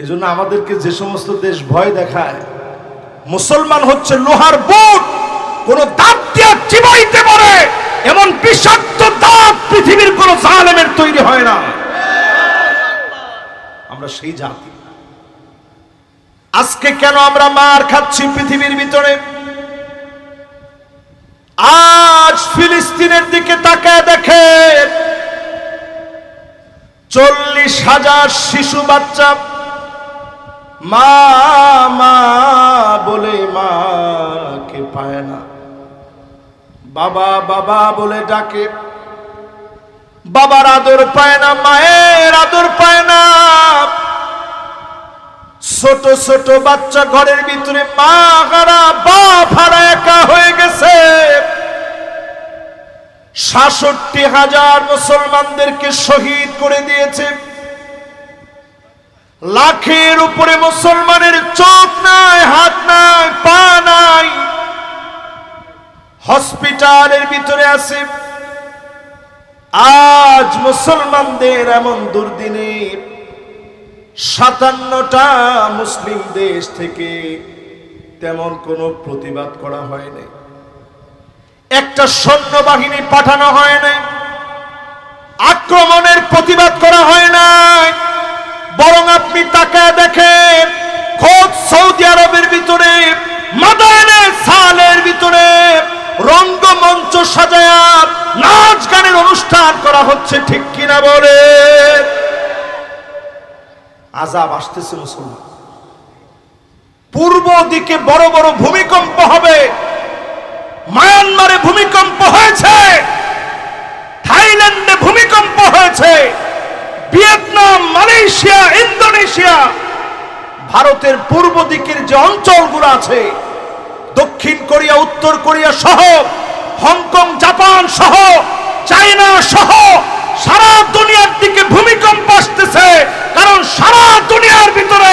এজন্য আমাদেরকে যে সমস্ত দেশ ভয় দেখায়, মুসলমান হচ্ছে লোহার বুট, কোন দাঁত দিয়ে চিবাইতে পারে এমন বিষাক্ত দাঁত পৃথিবীর কোন জালেমের তৈরি হয় না। আমরা সেই জাতি। আজকে কেন আমরা মার খাচ্ছি পৃথিবীর ভিতরে? আজ ফিলিস্তিনের দিকে তাকায় দেখে ৪০,০০০ শিশু বাচ্চা মা মা বলে মাকে পায় না, বাবা বাবা বলে ডাকে, বাবার আদর পায় না, মায়ের আদর পায় না। ছোট ছোট বাচ্চা ঘরের ভিতরে মা হারা বাপ হারা একা হয়ে গেছে। ৬৭,০০০ মুসলমানদেরকে শহীদ করে দিয়েছে। লাখের উপরে মুসলমানের চোখ নাই, হাত নাই, পা নাই, হসপিটালের ভিতরে আছে। আজ মুসলমানদের এমন দুর্দিনে ৫৭টা মুসলিম দেশ থেকে তেমন কোনো প্রতিবাদ করা হয় নাই, একটা সৈন্যবাহিনী পাঠানো হয় নাই, আক্রমণের প্রতিবাদ করা হয় নাই। বরং আপনি তাকায় দেখেন, খোদ সৌদি আরবের ভিতরে মাদায়েনে সালের ভিতরে রঙ্গমঞ্চ সাজায়া নাচ গানের অনুষ্ঠান করা হচ্ছে, ঠিক কিনা বলে? আযাব আসতেছে মুসলমান। পূর্ব দিকে বড় বড় ভূমিকম্প হবে, মায়ানমারে ভূমিকম্প হয়েছে, থাইল্যান্ডে ভূমিকম্প হয়েছে, ভিয়েতনাম, মালয়েশিয়া, ইন্দোনেশিয়া, ভারতের পূর্ব দিকের যে অঞ্চলগুলো আছে, দক্ষিণ কোরিয়া, উত্তর কোরিয়া সহ, হংকং, জাপান সহ, চায়না সহ সারা দুনিয়ার দিকে ভূমিকম্প আসতেছে। কারণ সারা দুনিয়ার ভিতরে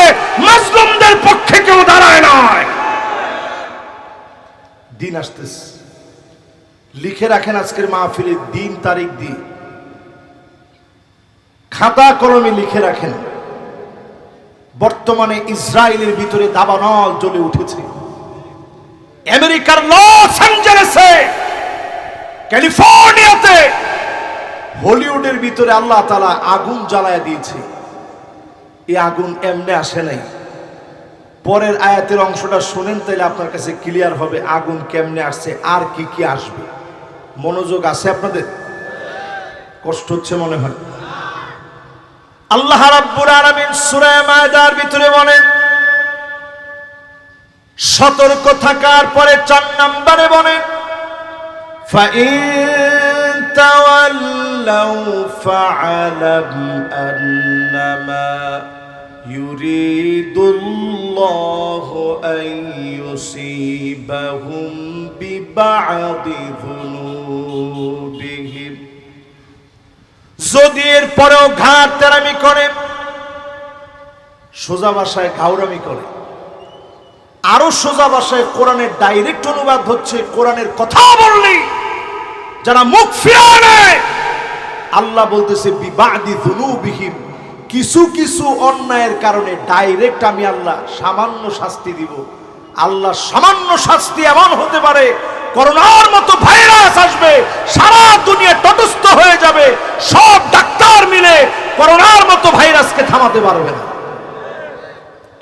মুসলিমদের পক্ষে কেউ দাঁড়ায় নাই। দিন আসতেছে, লিখে রাখেন আজকের মাহফিলে দিন তারিখ দিয়ে, খাতা কলমে লিখে রাখেন। বর্তমানে ইসরায়েলের ভিতরে দাবানল জ্বলে উঠেছে। আমেরিকার লস অ্যাঞ্জেলেসে, ক্যালিফোর্নিয়াতে, হলিউডের ভিতরে আল্লাহ তাআলা আগুন জ্বালায় দিয়েছে। এই আগুন এমনি আসে নাই। পরের আয়াতের অংশটা শুনেন, তাইলে আপনার কাছে ক্লিয়ার হবে আগুন কেমনে আসছে আর কি কি আসবে। মনোযোগ আছে আপনাদের? কষ্ট হচ্ছে মনে হয়। আল্লাহ রাব্বুল আলামিন সূরা মায়দার ভিতরে বলেন, সতর্ক থাকার পরে ৪ নম্বরে বলেন, ফাইন তাওয়াল্লাউ ফাআলাম আন্নামা ইউরিদুল্লাহু আন ইউসিবাহুম বিবা'দি যুনুবিহিম। যদি এর পরেও ঘাট তেরামি করে, সোজা ভাষায় ঘাউরামি করে, আরো সোজা ভাষায় কোরআনের ডাইরেক্ট অনুবাদ হচ্ছে, কোরআনের কথা বললি যারা মুখ ফিরিয়ে নেয়, আল্লাহ বলতেছে বিবা'দি যুনুবিহিম, কিছু কিছু অন্যায়ের কারণে ডাইরেক্ট আমি আল্লাহ সামান্য শাস্তি দিব। আল্লাহ সামান্য শাস্তি এমন হতে পারে, করোনার মতো ভাইরাস আসবে, সারা দুনিয়া তটস্থ হয়ে যাবে, সব ডাক্তার মিলে করোনার মতো ভাইরাসকে থামাতে পারবে না।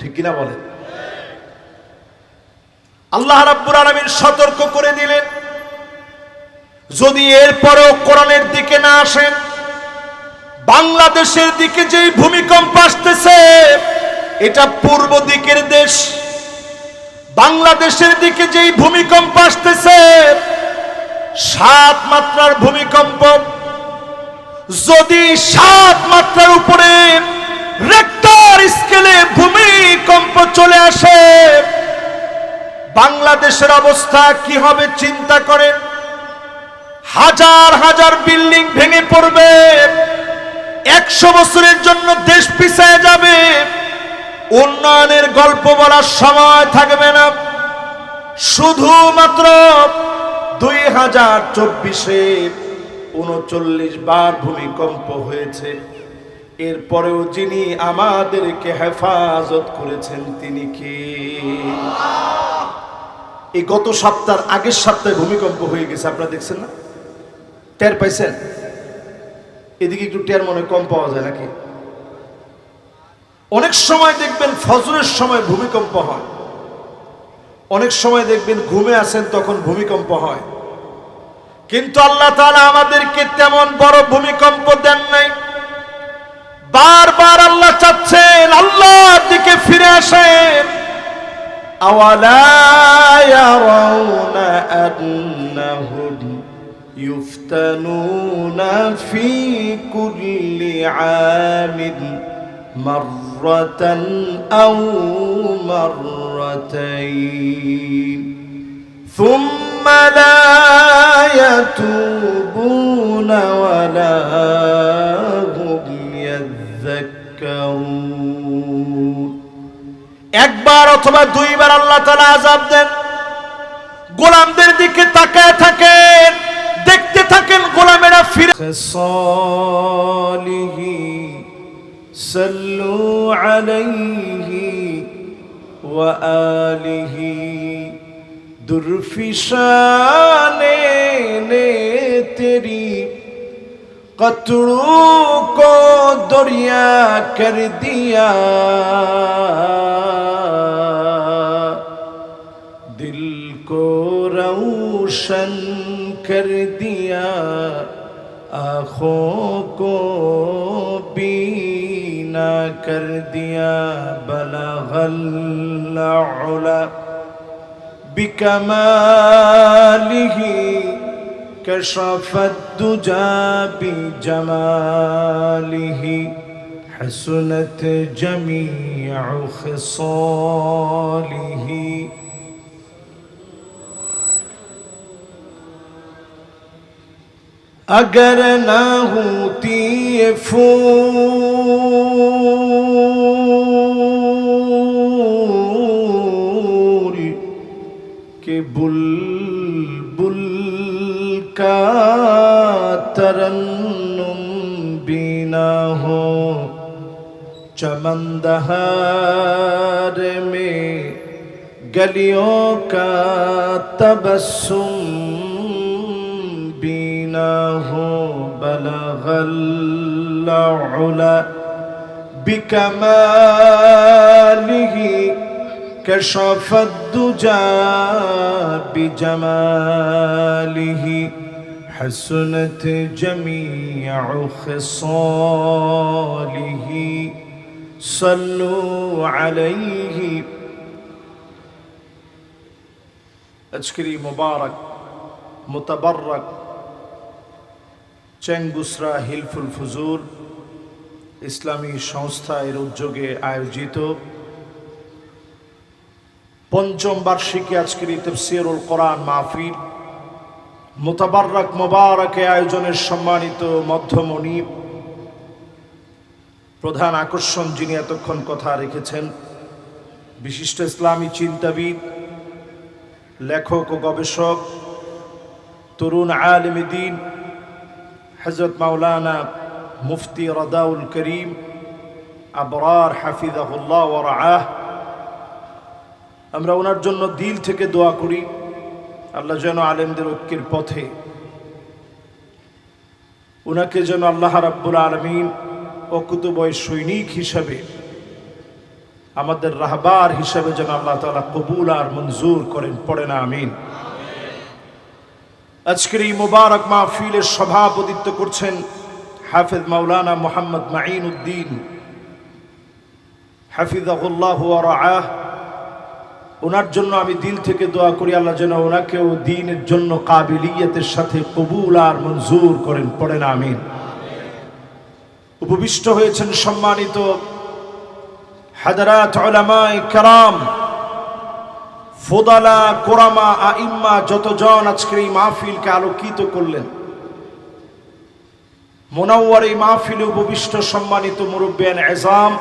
ঠিক কিনা বলেন? আল্লাহ রাব্বুল আলামিন সতর্ক করে দিলেন, যদি এরপরেও কোরআনের দিকে না আসেন, বাংলাদেশের দিকে যেই ভূমিকম্প আসতেছে, এটা পূর্ব দিকের দেশ। বাংলাদেশের দিকে যেই ভূমিকম্প আসতেছে 7 মাত্রার ভূমিকম্প, যদি 7 মাত্রার উপরে রেক্টার স্কেলে ভূমিকম্প চলে আসে, বাংলাদেশের অবস্থা কি হবে চিন্তা করেন। হাজার হাজার বিল্ডিং ভেঙে পড়বে, 100 বছরের জন্য দেশ পিছিয়ে যাবে, উন্নয়নের গল্প বলার সময় থাকবে না। শুধুমাত্র 2024-এ 39 বার ভূমিকম্প হয়েছে। এরপরেও যিনি আমাদেরকে হেফাজত করেছেন তিনি কে? এই গত সপ্তাহের আগের সপ্তাহে ভূমিকম্প হয়ে গেছে, আপনারা দেখছেন না? টের পাইছেন? এদিকে একটু টের মনে কম পাওয়া যায় নাকি? অনেক সময় দেখবেন ফজরের সময় ভূমিকম্প হয়, অনেক সময় দেখবেন ঘুমে আছেন তখন ভূমিকম্প হয়। কিন্তু আল্লাহ তাআলা আমাদেরকে তেমন বড় ভূমিকম্প দেন নাই। বারবার আল্লাহ চাচ্ছেন আল্লাহর দিকে ফিরে আসেন। আওয়ালা ইয়ারাউনা আন্নাহুম ইফতানুনা ফি কুল্লি আমিন মাররাতান আও মাররাতাইন সুম্মা লা ইয়াতুবুনা ওয়ালা হুম ইয়াযাক্কারুন। একবার অথবা 2 বার আল্লাহ তাআলা আযাব দেন। গোলামদের দিকে তাকায় থাকেন, দেখতে থাকেন গোলামেরা ফিরে। সালিহি সাল্লু আলাইহি ওয়া আলিহি দুরফিশানে নে তেরি कतरों को दरिया कर दिया, दिल को रोशन कर दिया, आँखों को बीना कर दिया, बलगल उला बिकमालिही كشف الدجى بجماله حسنت جميع خصاله अगर ना होती ये फूल के बुलबुल का तरन्नुम बीना हो, चमनदहार में गलियों का तबस्सुम बीना हो, बलगल उला बिकमालिही कशफ الدجى بجماله حسنت جميع خصاله صلوا عليه। আজকের এই মুবারক মুতাবারক চেঙ্গুসরা হিলফুল ফুজুর ইসলামী সংস্থা এর উদ্যোগে আয়োজিত 5ম বার্ষিকী আজকের এই তাফসীরুল কোরআন মাহফিল মুতাবারক মুবারক আয়োজনের সম্মানিত মধ্যমণি প্রধান আকর্ষণ যিনি এতক্ষণ কথা রেখেছেন, বিশিষ্ট ইসলামী চিন্তাবিদ, লেখক ও গবেষক, তরুণ আলেমে দ্বীন হযরত মাওলানা মুফতি রাদাউল করিম আবরার হাফিজাহুল্লাহ ওয়া রাআহ। আমরা ওনার জন্য দিল থেকে দোয়া করি আল্লাহ যেন আলেমদের ঐক্যের পথে ওনাকে যেন আল্লাহ রাব্বুল আলামিন অকুতোভয় সৈনিক হিসাবে আমাদের রাহবার হিসেবে যেন আল্লাহ তাআলা কবুল আর মঞ্জুর করেন, পড়ে না আমিন। আজকের এই মুবারক মাহফিলের সভাপতিত্ব করছেন হাফেজ মাওলানা মোহাম্মদ মাঈন উদ্দিন হাফিজাহুল্লাহ ওয়া রাআহ। ওনার জন্য আমি দিল থেকে দোয়া করি আল্লাহ যেন ওনাকেও দ্বীনের জন্য কাবিলিয়তের সাথে কবুল আর মঞ্জুর করেন, পড়ে না আমিন। উপবিষ্ট হয়েছেন সম্মানিত হাদারাত উলামায়ে কেরাম, ফুদালা, কোরামা, আইম্মা, যতজন আজকের এই মাহফিলকে আলোকিত করলেন। মুনাওয়ার এই মাহফিলে উপবিষ্ট সম্মানিত মুরব্বিয়ান এজাম,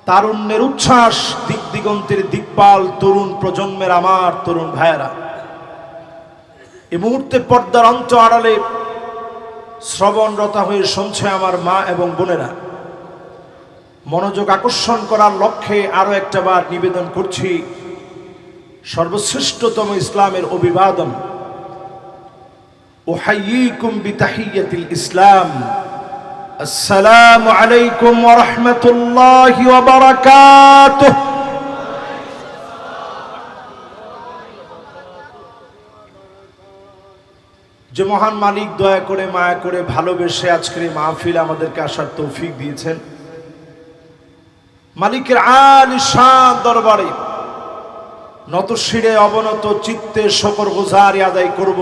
তারুণ্যের উচ্ছ্বাস, দিক দিগন্তের দিকপাল তরুণ প্রজন্মের আমার তরুণ ভাইয়েরা, এই মুহূর্তে পর্দার অন্ত আড়ালে শ্রবণরতা হয়ে শুনছে আমার মা এবং বোনেরা, মনোযোগ আকর্ষণ করার লক্ষ্যে আরো একটা বার নিবেদন করছি সর্বশ্রেষ্ঠতম ইসলামের অভিবাদন, উহাইয়িকুম বিতাহিয়াতিল ইসলাম, আসসালামু আলাইকুম ওয়া রাহমাতুল্লাহি ওয়া বারাকাতুহু। যে মহান মালিক দয়া করে মায়া করে ভালোবেসে আজকের এই মাহফিল আমাদেরকে আসার তৌফিক দিয়েছেন, মালিকের আলিশান দরবারে নতশিরে অবনত চিত্তে শুকরগুজারি আদায় করব।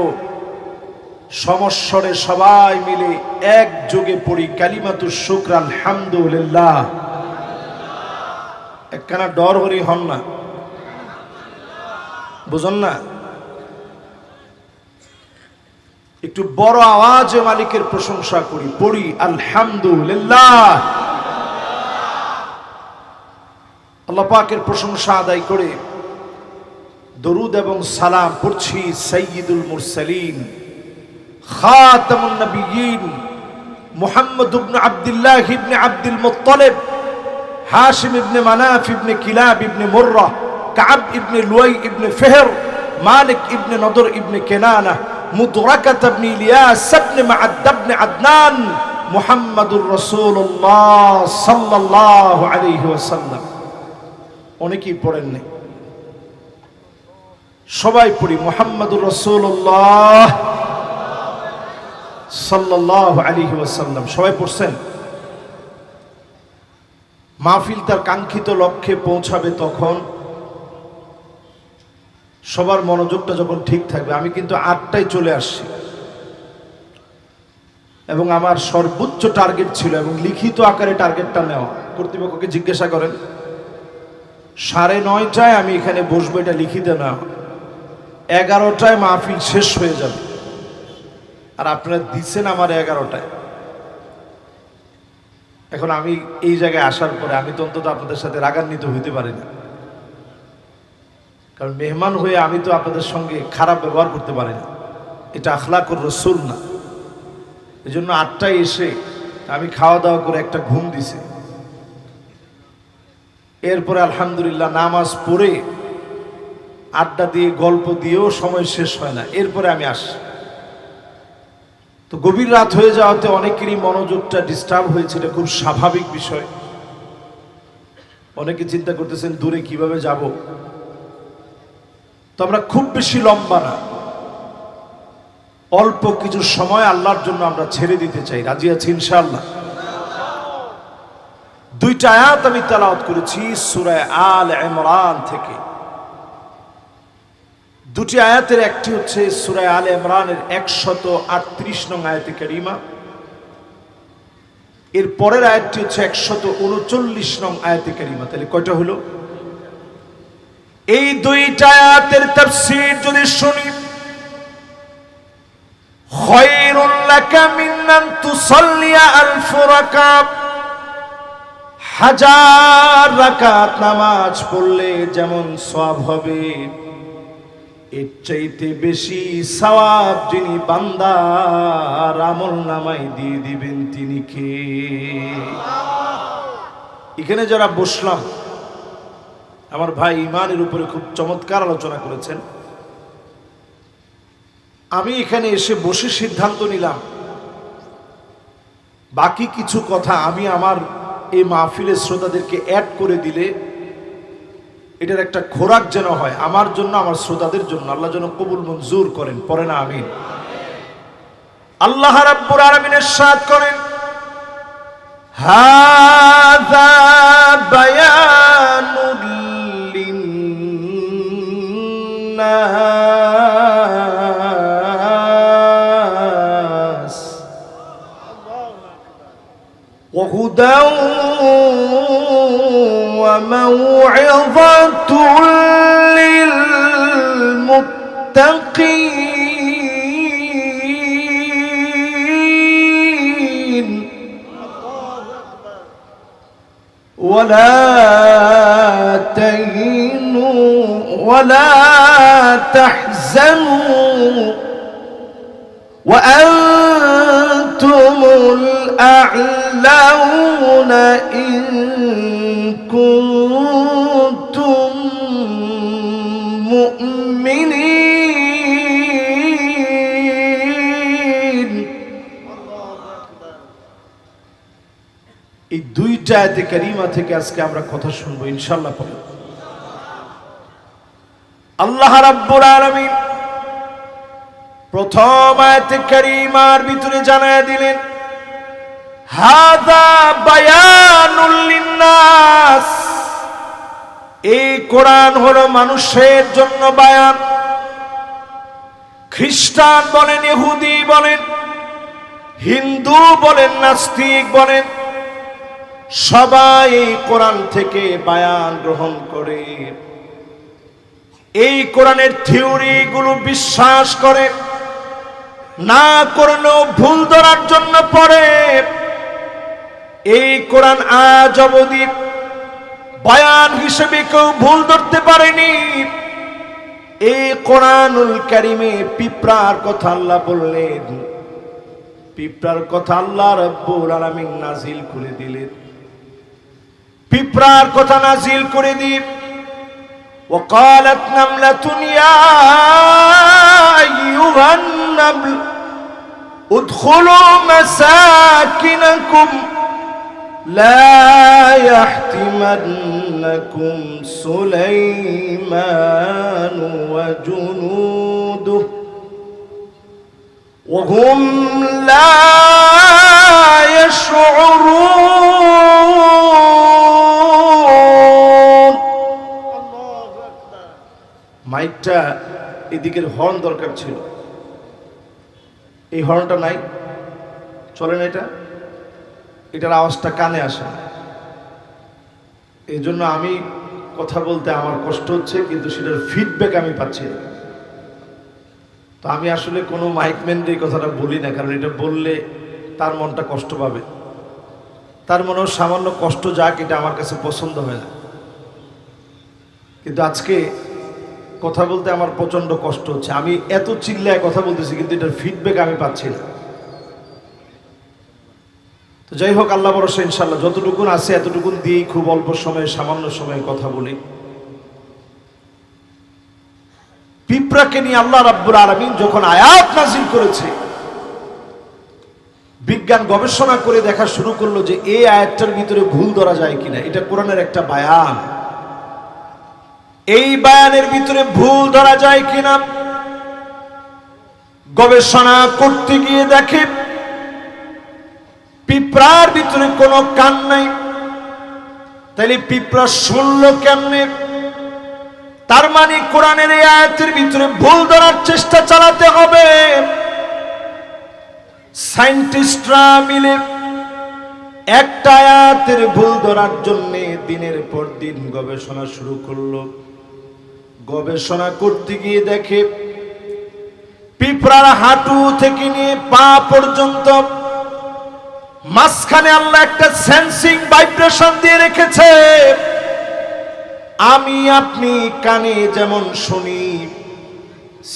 সমস্বরে সবাই মিলে একযোগে পড়ি কালিমাতুশ শুকর আলহামদুলিল্লাহ। একখানা ডর হরি হন না, বুঝুন না, একটু বড় আওয়াজে মালিকের প্রশংসা করি, পড়ি আলহামদুলিল্লাহ। আল্লাহ পাকের প্রশংসা আদায় করে দরুদ এবং সালাম পড়ছি সাইয়্যিদুল মুরসালিন খাতামুন নবিয়্যিন মুহাম্মদ ইবনে আব্দুল্লাহ ইবনে আব্দুল মুত্তালিব হাশিম ইবনে মানাফ ইবনে কিলাব ইবনে মুররা কাব ইবনে লুয়াই ইবনে ফিহর মালিক ইবনে নদর ইবনে কেনানা মুদরাকাত ইবনে ইলিয়াস ইবনে মাআদ ইবনে আদনান মুহাম্মাদুর রাসূলুল্লাহ সাল্লাল্লাহু আলাইহি ওয়াসাল্লাম। অনেকেই পড়েন নাই, সবাই পড়ি মুহাম্মাদুর রাসূলুল্লাহ সাল্লাল্লাহু আলাইহি ওয়াসাল্লাম। সবাই পড়ছেন? মাহফিল তার কাঙ্ক্ষিত লক্ষ্যে পৌঁছাবে তখন, সবার মনোযোগটা যখন ঠিক থাকবে। আমি কিন্তু 8টায় চলে আসছি এবং আমার সর্বোচ্চ টার্গেট ছিল এবং লিখিত আকারে টার্গেটটা নেওয়া। কর্তৃপক্ষকে জিজ্ঞাসা করেন, 9:30টায় আমি এখানে বসবো, এটা লিখিত না। 11টায় মাহফিল শেষ হয়ে যাবে, আর আপনারা দিচ্ছেন আমার 11টায়। এখন আমি এই জায়গায় আসার পরে আমি তো অন্তত আপনাদের সাথে রাগান্বিত হইতে পারি না, কারণ মেহমান হয়ে আমি তো আপনাদের সঙ্গে খারাপ ব্যবহার করতে পারি না, এটা আখলাকুর রাসূল না। এই জন্য 8টায় এসে আমি খাওয়া দাওয়া করে একটা ঘুম দিছি। এরপরে আলহামদুলিল্লাহ নামাজ পড়ে আড্ডা দিয়ে গল্প দিয়েও সময় শেষ হয় না, এরপরে আমি আসি। তো গভীর রাত হয়ে যাওয়াতে অনেকেরই মনোযোগটা ডিস্টার্ব হয়েছে, এটা খুব স্বাভাবিক বিষয়। অনেকে চিন্তা করতেছেন দূরে কিভাবে যাব। তো আমরা খুব বেশি লম্বা না, অল্প কিছু সময় আল্লাহর জন্য আমরা ছেড়ে দিতে চাই। রাজি আছি ইনশাআল্লাহ? 2টা আয়াত আমি তেলাওয়াত করেছি সূরা আল ইমরান থেকে। 2টি আয়াতের একটি হচ্ছে সূরা আল ইমরানের 138 নং আয়াতে কারিমা, এর পরের আয়াতটি হচ্ছে 139 নং আয়াতে কারিমা। তাহলে কয়টা হলো? এই 2টা আয়াতের তাফসীর যদি শুনি, খায়রুল লাকা মিন আন তুসাল্লিয়া আলফ রাকাত, 1000 রাকাত নামাজ পড়লে যেমন সওয়াব হবে, এর চাইতে বেশি সওয়াব যিনি বান্দার আমলনামায় দিয়ে দিবেন তিনি কে? এখানে যারা বসলাম, আমার ভাই ইমানের উপরে খুব চমৎকার আলোচনা করেছেন। আমি এখানে এসে বসে সিদ্ধান্ত নিলাম বাকি কিছু কথা আমি আমার এই মাহফিলের শ্রোতাদেরকে অ্যাড করে দিলে এটার একটা খোরাক যেন হয় আমার জন্য, আমার শ্রোতাদের জন্য। আল্লাহ যেন কবুল মঞ্জুর করেন, পড়ে না আমিন। আল্লাহ রাব্বুল আলামিন ইরশাদ করেন, হাযা বায়ানুল লিন্নাস ওয়া হুদাও ওয়া মাউইযাতুল লিল মুত্তাকিন ولا تهنوا ولا تحزنوا وأنتم الأعلون إن كنتم مؤمنين। এই দুইটা আয়াতে কারিমা থেকে আজকে আমরা কথা শুনবো ইনশাআল্লাহ। পড়ে আল্লাহ রাব্বুল আলামিন প্রথম আয়াতে কারিমার ভিতরে জানায় দিলেন, হাযা বায়ানুল লিন্নাস, এই কোরআন হলো মানুষের জন্য বায়ান। খ্রিস্টান বলেন, ইহুদি বলেন, হিন্দু বলেন, নাস্তিক বলেন, সবাই এই কোরআন থেকে বায়ান গ্রহণ করে, এই কোরআনের থিওরি গুলো বিশ্বাস করে, না করলেও ভুল ধরার জন্য পড়ে। এই কোরআন আজ অবধি বায়ান হিসেবে কেউ ভুল ধরতে পারেনি। এই কোরআনুল কারিমে পিঁপড়ার কথা আল্লাহ বললেন, পিঁপড়ার কথা আল্লাহ রাব্বুল আলামিন নাজিল করে দিলেন। পিঁপড়ার কথা নাজিল করে দিই, وقالت نملة يا أيها النمل ادخلوا مساكنكم لا يحطمنكم سليمان وجنوده وهم لا يشعرون। মাইকটা এদিকের হর্ন দরকার ছিল, এই হর্নটা নাই, চলে না, এটার আওয়াজটা কানে আসে। এই জন্য আমি কথা বলতে আমার কষ্ট হচ্ছে, কিন্তু সেটার ফিডব্যাক আমি পাচ্ছি না। তো আমি আসলে কোনো মাইকম্যানদের এই কথাটা বলি না, কারণ এটা বললে তার মনটা কষ্ট পাবে। তার মনেও সামান্য কষ্ট যাক, এটা আমার কাছে পছন্দ হয় না। কিন্তু আজকে কথা বলতে আমার প্রচন্ড কষ্ট হচ্ছে। আমি এত চিল্লায় কথা বলতেছি, কিন্তু এটার ফিডব্যাক আমি পাচ্ছি না। তো যাই হোক, আল্লাহ ভরসা ইনশাআল্লাহ যতটুকুন আছে এতটুকুন দিয়েই খুব অল্প সময়ে, সামান্য সময়ে কথা বলি। পিঁপড়াকে নিয়ে আল্লাহ রাব্বুল আলামিন যখন আয়াত নাজিল করেছে, বিজ্ঞান গবেষণা করে দেখা শুরু করলো যে এই আয়াতটার ভিতরে ভুল ধরা যায় কিনা। এটা কোরআনের একটা বায়ান, এই বায়ানের ভিতরে ভুল ধরা যায় কিনা গবেষণা করতে গিয়ে দেখে পিঁপড়ার ভিতরে কোনো কান নাই। তাইলে পিঁপড়া শুনলো কেমনে? তার মানে কোরআনের এই আয়াতের ভিতরে ভুল ধরার চেষ্টা চালাতে হবে। সায়েন্টিস্টরা মিলে একটা আয়াতের ভুল ধরার জন্য দিনের পর দিন গবেষণা শুরু করলো। গবেষণা করতে গিয়ে দেখে পিঁপড়ার হাঁটু থেকে নিয়ে পা পর্যন্ত মাঝখানে আল্লাহ একটা সেন্সিং ভাইব্রেশন দিয়ে রেখেছে। আমি আপনি কানে যেমন শুনি,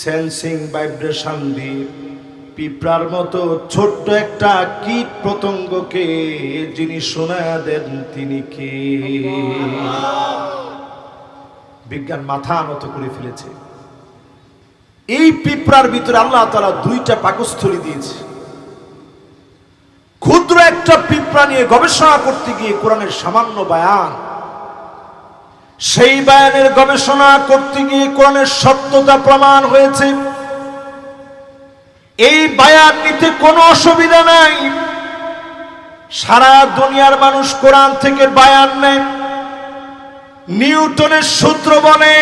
সেন্সিং ভাইব্রেশন দিয়ে পিঁপড়ার মতো ছোট্ট একটা কীট পতঙ্গকে যিনি শোনা দেন তিনি কে? বিজ্ঞান মাথা নত করে ফেলেছে। এই পিঁপড়ার ভিতরে আল্লাহ তাআলা দুইটা পাকস্থলী দিয়েছে। ক্ষুদ্র একটা পিঁপড়া নিয়ে গবেষণা করতে গিয়ে কোরআনের সামান্য বায়ান, সেই বায়ানের গবেষণা করতে গিয়ে কোরআনের সত্যতা প্রমাণ হয়েছে। এই বায়ান নিতে কোনো অসুবিধা নাই। সারা দুনিয়ার মানুষ কোরআন থেকে বায়ান নেয়। নিউটনের সূত্র বলে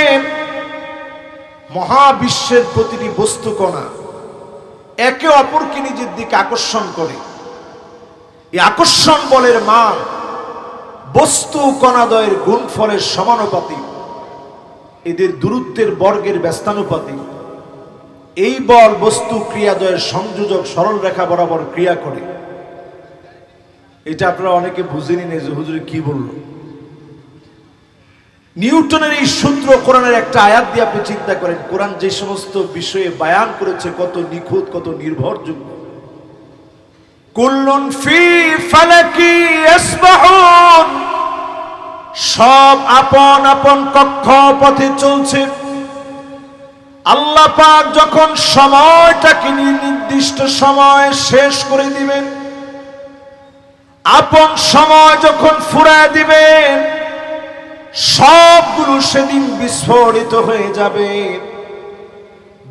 মহাবিশ্বের প্রতিটি বস্তু কণা একে অপরকে নিজের দিকে আকর্ষণ করে। এই আকর্ষণ বলের মান বস্তু কণাদ্বয়ের গুণফলের সমানুপাতিক, এদের দূরত্বের বর্গের ব্যস্তানুপাতিক। এই বল বস্তু ক্রিয়াদ্বয়ের সংযোজক সরল রেখা বরাবর ক্রিয়া করে। এটা আপনারা অনেকে বুঝেনি না যে হুজুর কি বলল। নিউটনের এই সূত্র কোরআনের একটা আয়াত দিয়ে আপনি চিন্তা করেন, কোরআন যে সমস্ত বিষয়ে বায়ান করেছে কত নিখুঁত, কত নির্ভরযোগ্য। কুল্লুন ফি ফালাকি ইয়াসবাহুন, সব আপন আপন কক্ষপথে চলছে। আল্লাহ পাক যখন সময়টাকে নির্দিষ্ট সময় শেষ করে দিবেন, আপন সময় যখন ফুরায় দিবেন, সবগুলো সেদিন বিস্ফোরিত হয়ে যাবে।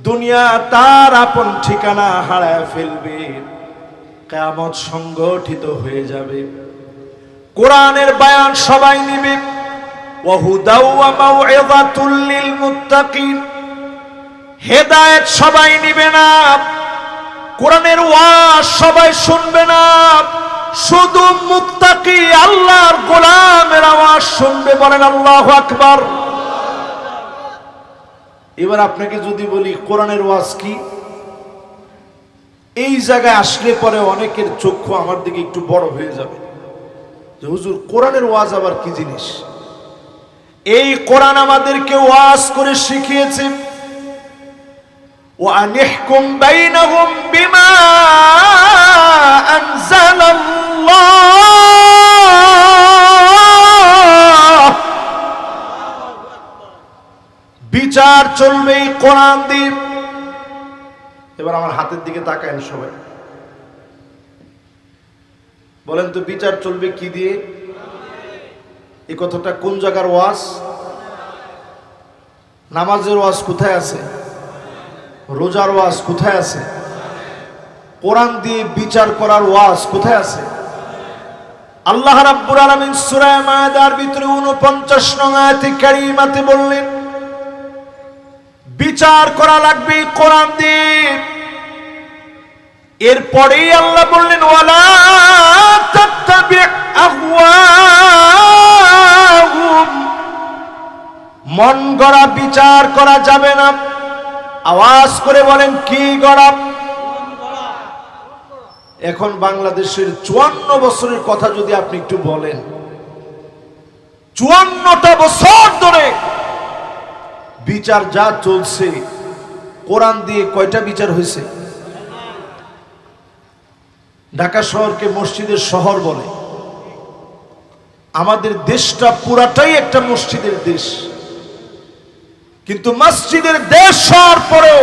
দুনিয়া তার আপন ঠিকানা হারায় ফেলবে, কিয়ামত সংগঠিত হয়ে যাবে। কোরআনের বায়ান সবাই নিবে। ওয়া হুদাও ওয়া মাউইযাতুল লিল মুত্তাকিন, হেদায়েত সবাই নিবে না। কোরআনের ওয়াজ সবাই শুনবে না। শুধু মুত্তাকি আল্লাহর গোলামের আওয়াজ শুনবে। বলেন আল্লাহু আকবার। এবার আপনাকে যদি বলি কোরআনের ওয়াজ কি, এই জায়গায় আসলে পরে অনেকের চক্ষু আমার দিকে একটু বড় হয়ে যাবে যে হুজুর কোরআনের ওয়াজ আবার কি জিনিস। এই কোরআন আমাদেরকে ওয়াজ করে শিখিয়েছে ওয়া আনিহকুম বাইনাহুম বিমা আনজালাল্লাহ, বিচার চলবে এই কোরআন দিয়ে। এবার আমার হাতের দিকে তাকায়েন সবাই, বলেন তো বিচার চলবে কি দিয়ে? এই কথাটা কোন জায়গার ওয়াজ? নামাজের ওয়াজ কোথায় আছে? রোজার ওয়াজ কোথায় আছে? কোরআন দিয়ে বিচার করার ওয়াজ কোথায় আছে? আল্লাহ রাব্বুল আলামিন সূরা মায়দার ভিতরে 49 নং আয়াতে কারিমাতে বললেন বিচার করা লাগবে কোরআন দিয়ে। এরপরেই আল্লাহ বললেন ওয়ালা তাত্তাবি আহওয়াহুম, মন গড়া বিচার করা যাবে না। আওয়াজ করে বলেন কি গড়া? এখন বাংলাদেশের 54 বছরের কথা যদি আপনি একটু বলেন, 54টা বছর ধরে বিচার যা চলছে, কোরআন দিয়ে কয়টা বিচার হয়েছে? ঢাকা শহরকে মসজিদের শহর বলে। আমাদের দেশটা পুরাটাই একটা মসজিদের দেশ, কিন্তু মসজিদের দেশ হওয়ার পরেও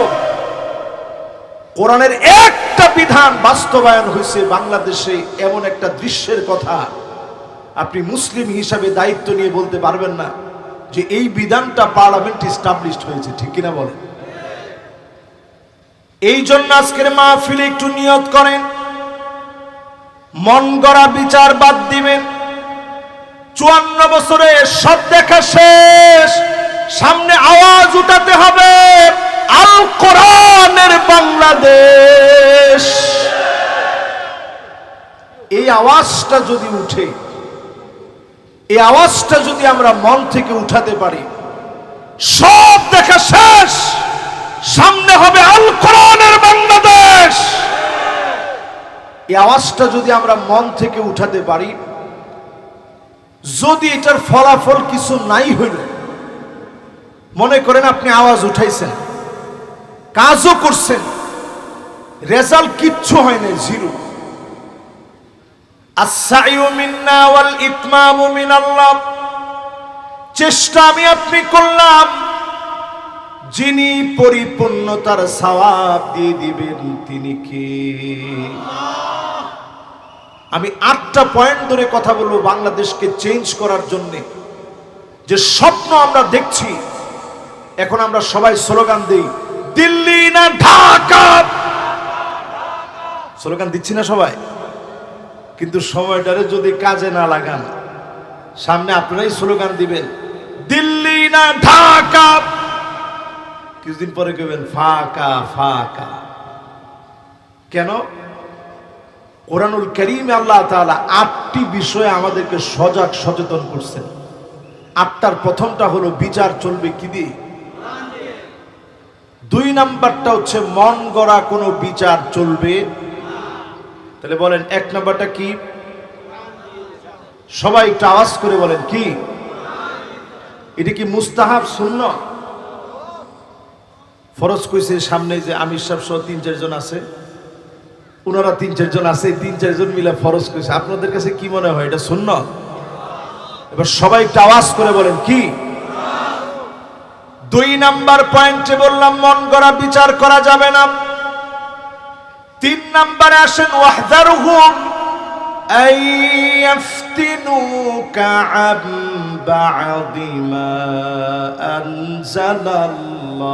কোরআনের একটা বিধান বাস্তবায়ন হয়েছে বাংলাদেশে। এমন একটা দৃশ্যের কথা আপনি মুসলিম হিসাবে দায়িত্ব নিয়ে বলতে পারবেন না যে এই বিধানটা পার্লামেন্ট এস্টাবলিশড হয়েছে, ঠিক কিনা বলেন? এই জন্য আজকের মাহফিলে একটু নিয়ত করেন, মন গড়া বিচার বাদ দিবেন। 54 বছরে সব দেখা শেষ, সামনে আওয়াজ উঠাতে হবে আল কোরআনের বাংলাদেশ। এই আওয়াজটা যদি উঠে, এই আওয়াজটা যদি আমরা মন থেকে উঠাতে পারি, সব দেখা শেষ, সামনে হবে আল কোরআনের বাংলাদেশ। এই আওয়াজটা যদি আমরা মন থেকে উঠাতে পারি, যদি এটার ফলাফল কিছু নাই হইল, মনে করেন আপনি আওয়াজ উঠাইছেন, কাজও করছেন, রেজাল্ট কিচ্ছু হয় না, জিরো। আস-সাইয়ু মিন্না ওয়াল ইতমামু মিনাল্লাহ, চেষ্টা আমি আপনি করলাম, যিনি পরিপূর্ণতার সওয়াব দিয়ে দিবেন তিনি কে? আমি 8টা পয়েন্ট ধরে কথা বলবো বাংলাদেশকে চেঞ্জ করার জন্য। যে স্বপ্ন আমরা দেখছি, এখন আমরা সবাই স্লোগান দিই, দিল্লি না ঢাকা, স্লোগান দিচ্ছি না সবাই? কিন্তু সময়টারে যদি কাজে না লাগান, সামনে আপনারাই স্লোগান দিবেন দিল্লি না ঢাকা, কিছুদিন পরে কইবেন ফাঁকা ফাঁকা। কেন? কোরআনুল কারীমে আল্লাহ তাআলা 8টি বিষয়ে আমাদেরকে সজাগ সচেতন করছেন। 8টার প্রথমটা হলো বিচার চলবে কি দিয়ে? 2 নাম্বারটা হচ্ছে মন গড়া কোনো বিচার চলবে। তাহলে বলেন 1 নাম্বারটা কি? সবাই একটু আওয়াজ করে বলেন কি? এটা কি মুস্তাহাব সুন্নাত? ফরজ কইছে সামনে যে আমির সাহেব সহ 3-4 জন আছে, ওনারা 3-4 জন আছে, 3-4 জন মিলে ফরজ কইছে। আপনাদের কাছে কি মনে হয় এটা সুন্নাত? এবার সবাই একটু আওয়াজ করে বলেন কি? 2 নাম্বার পয়েন্টে বললাম মন গড়া বিচার করা যাবে না। 3 নাম্বারে আসেন ওয়াহদারহুম আইয়াফতিনুকা আন বা'দি মা আনজালাল্লাহ।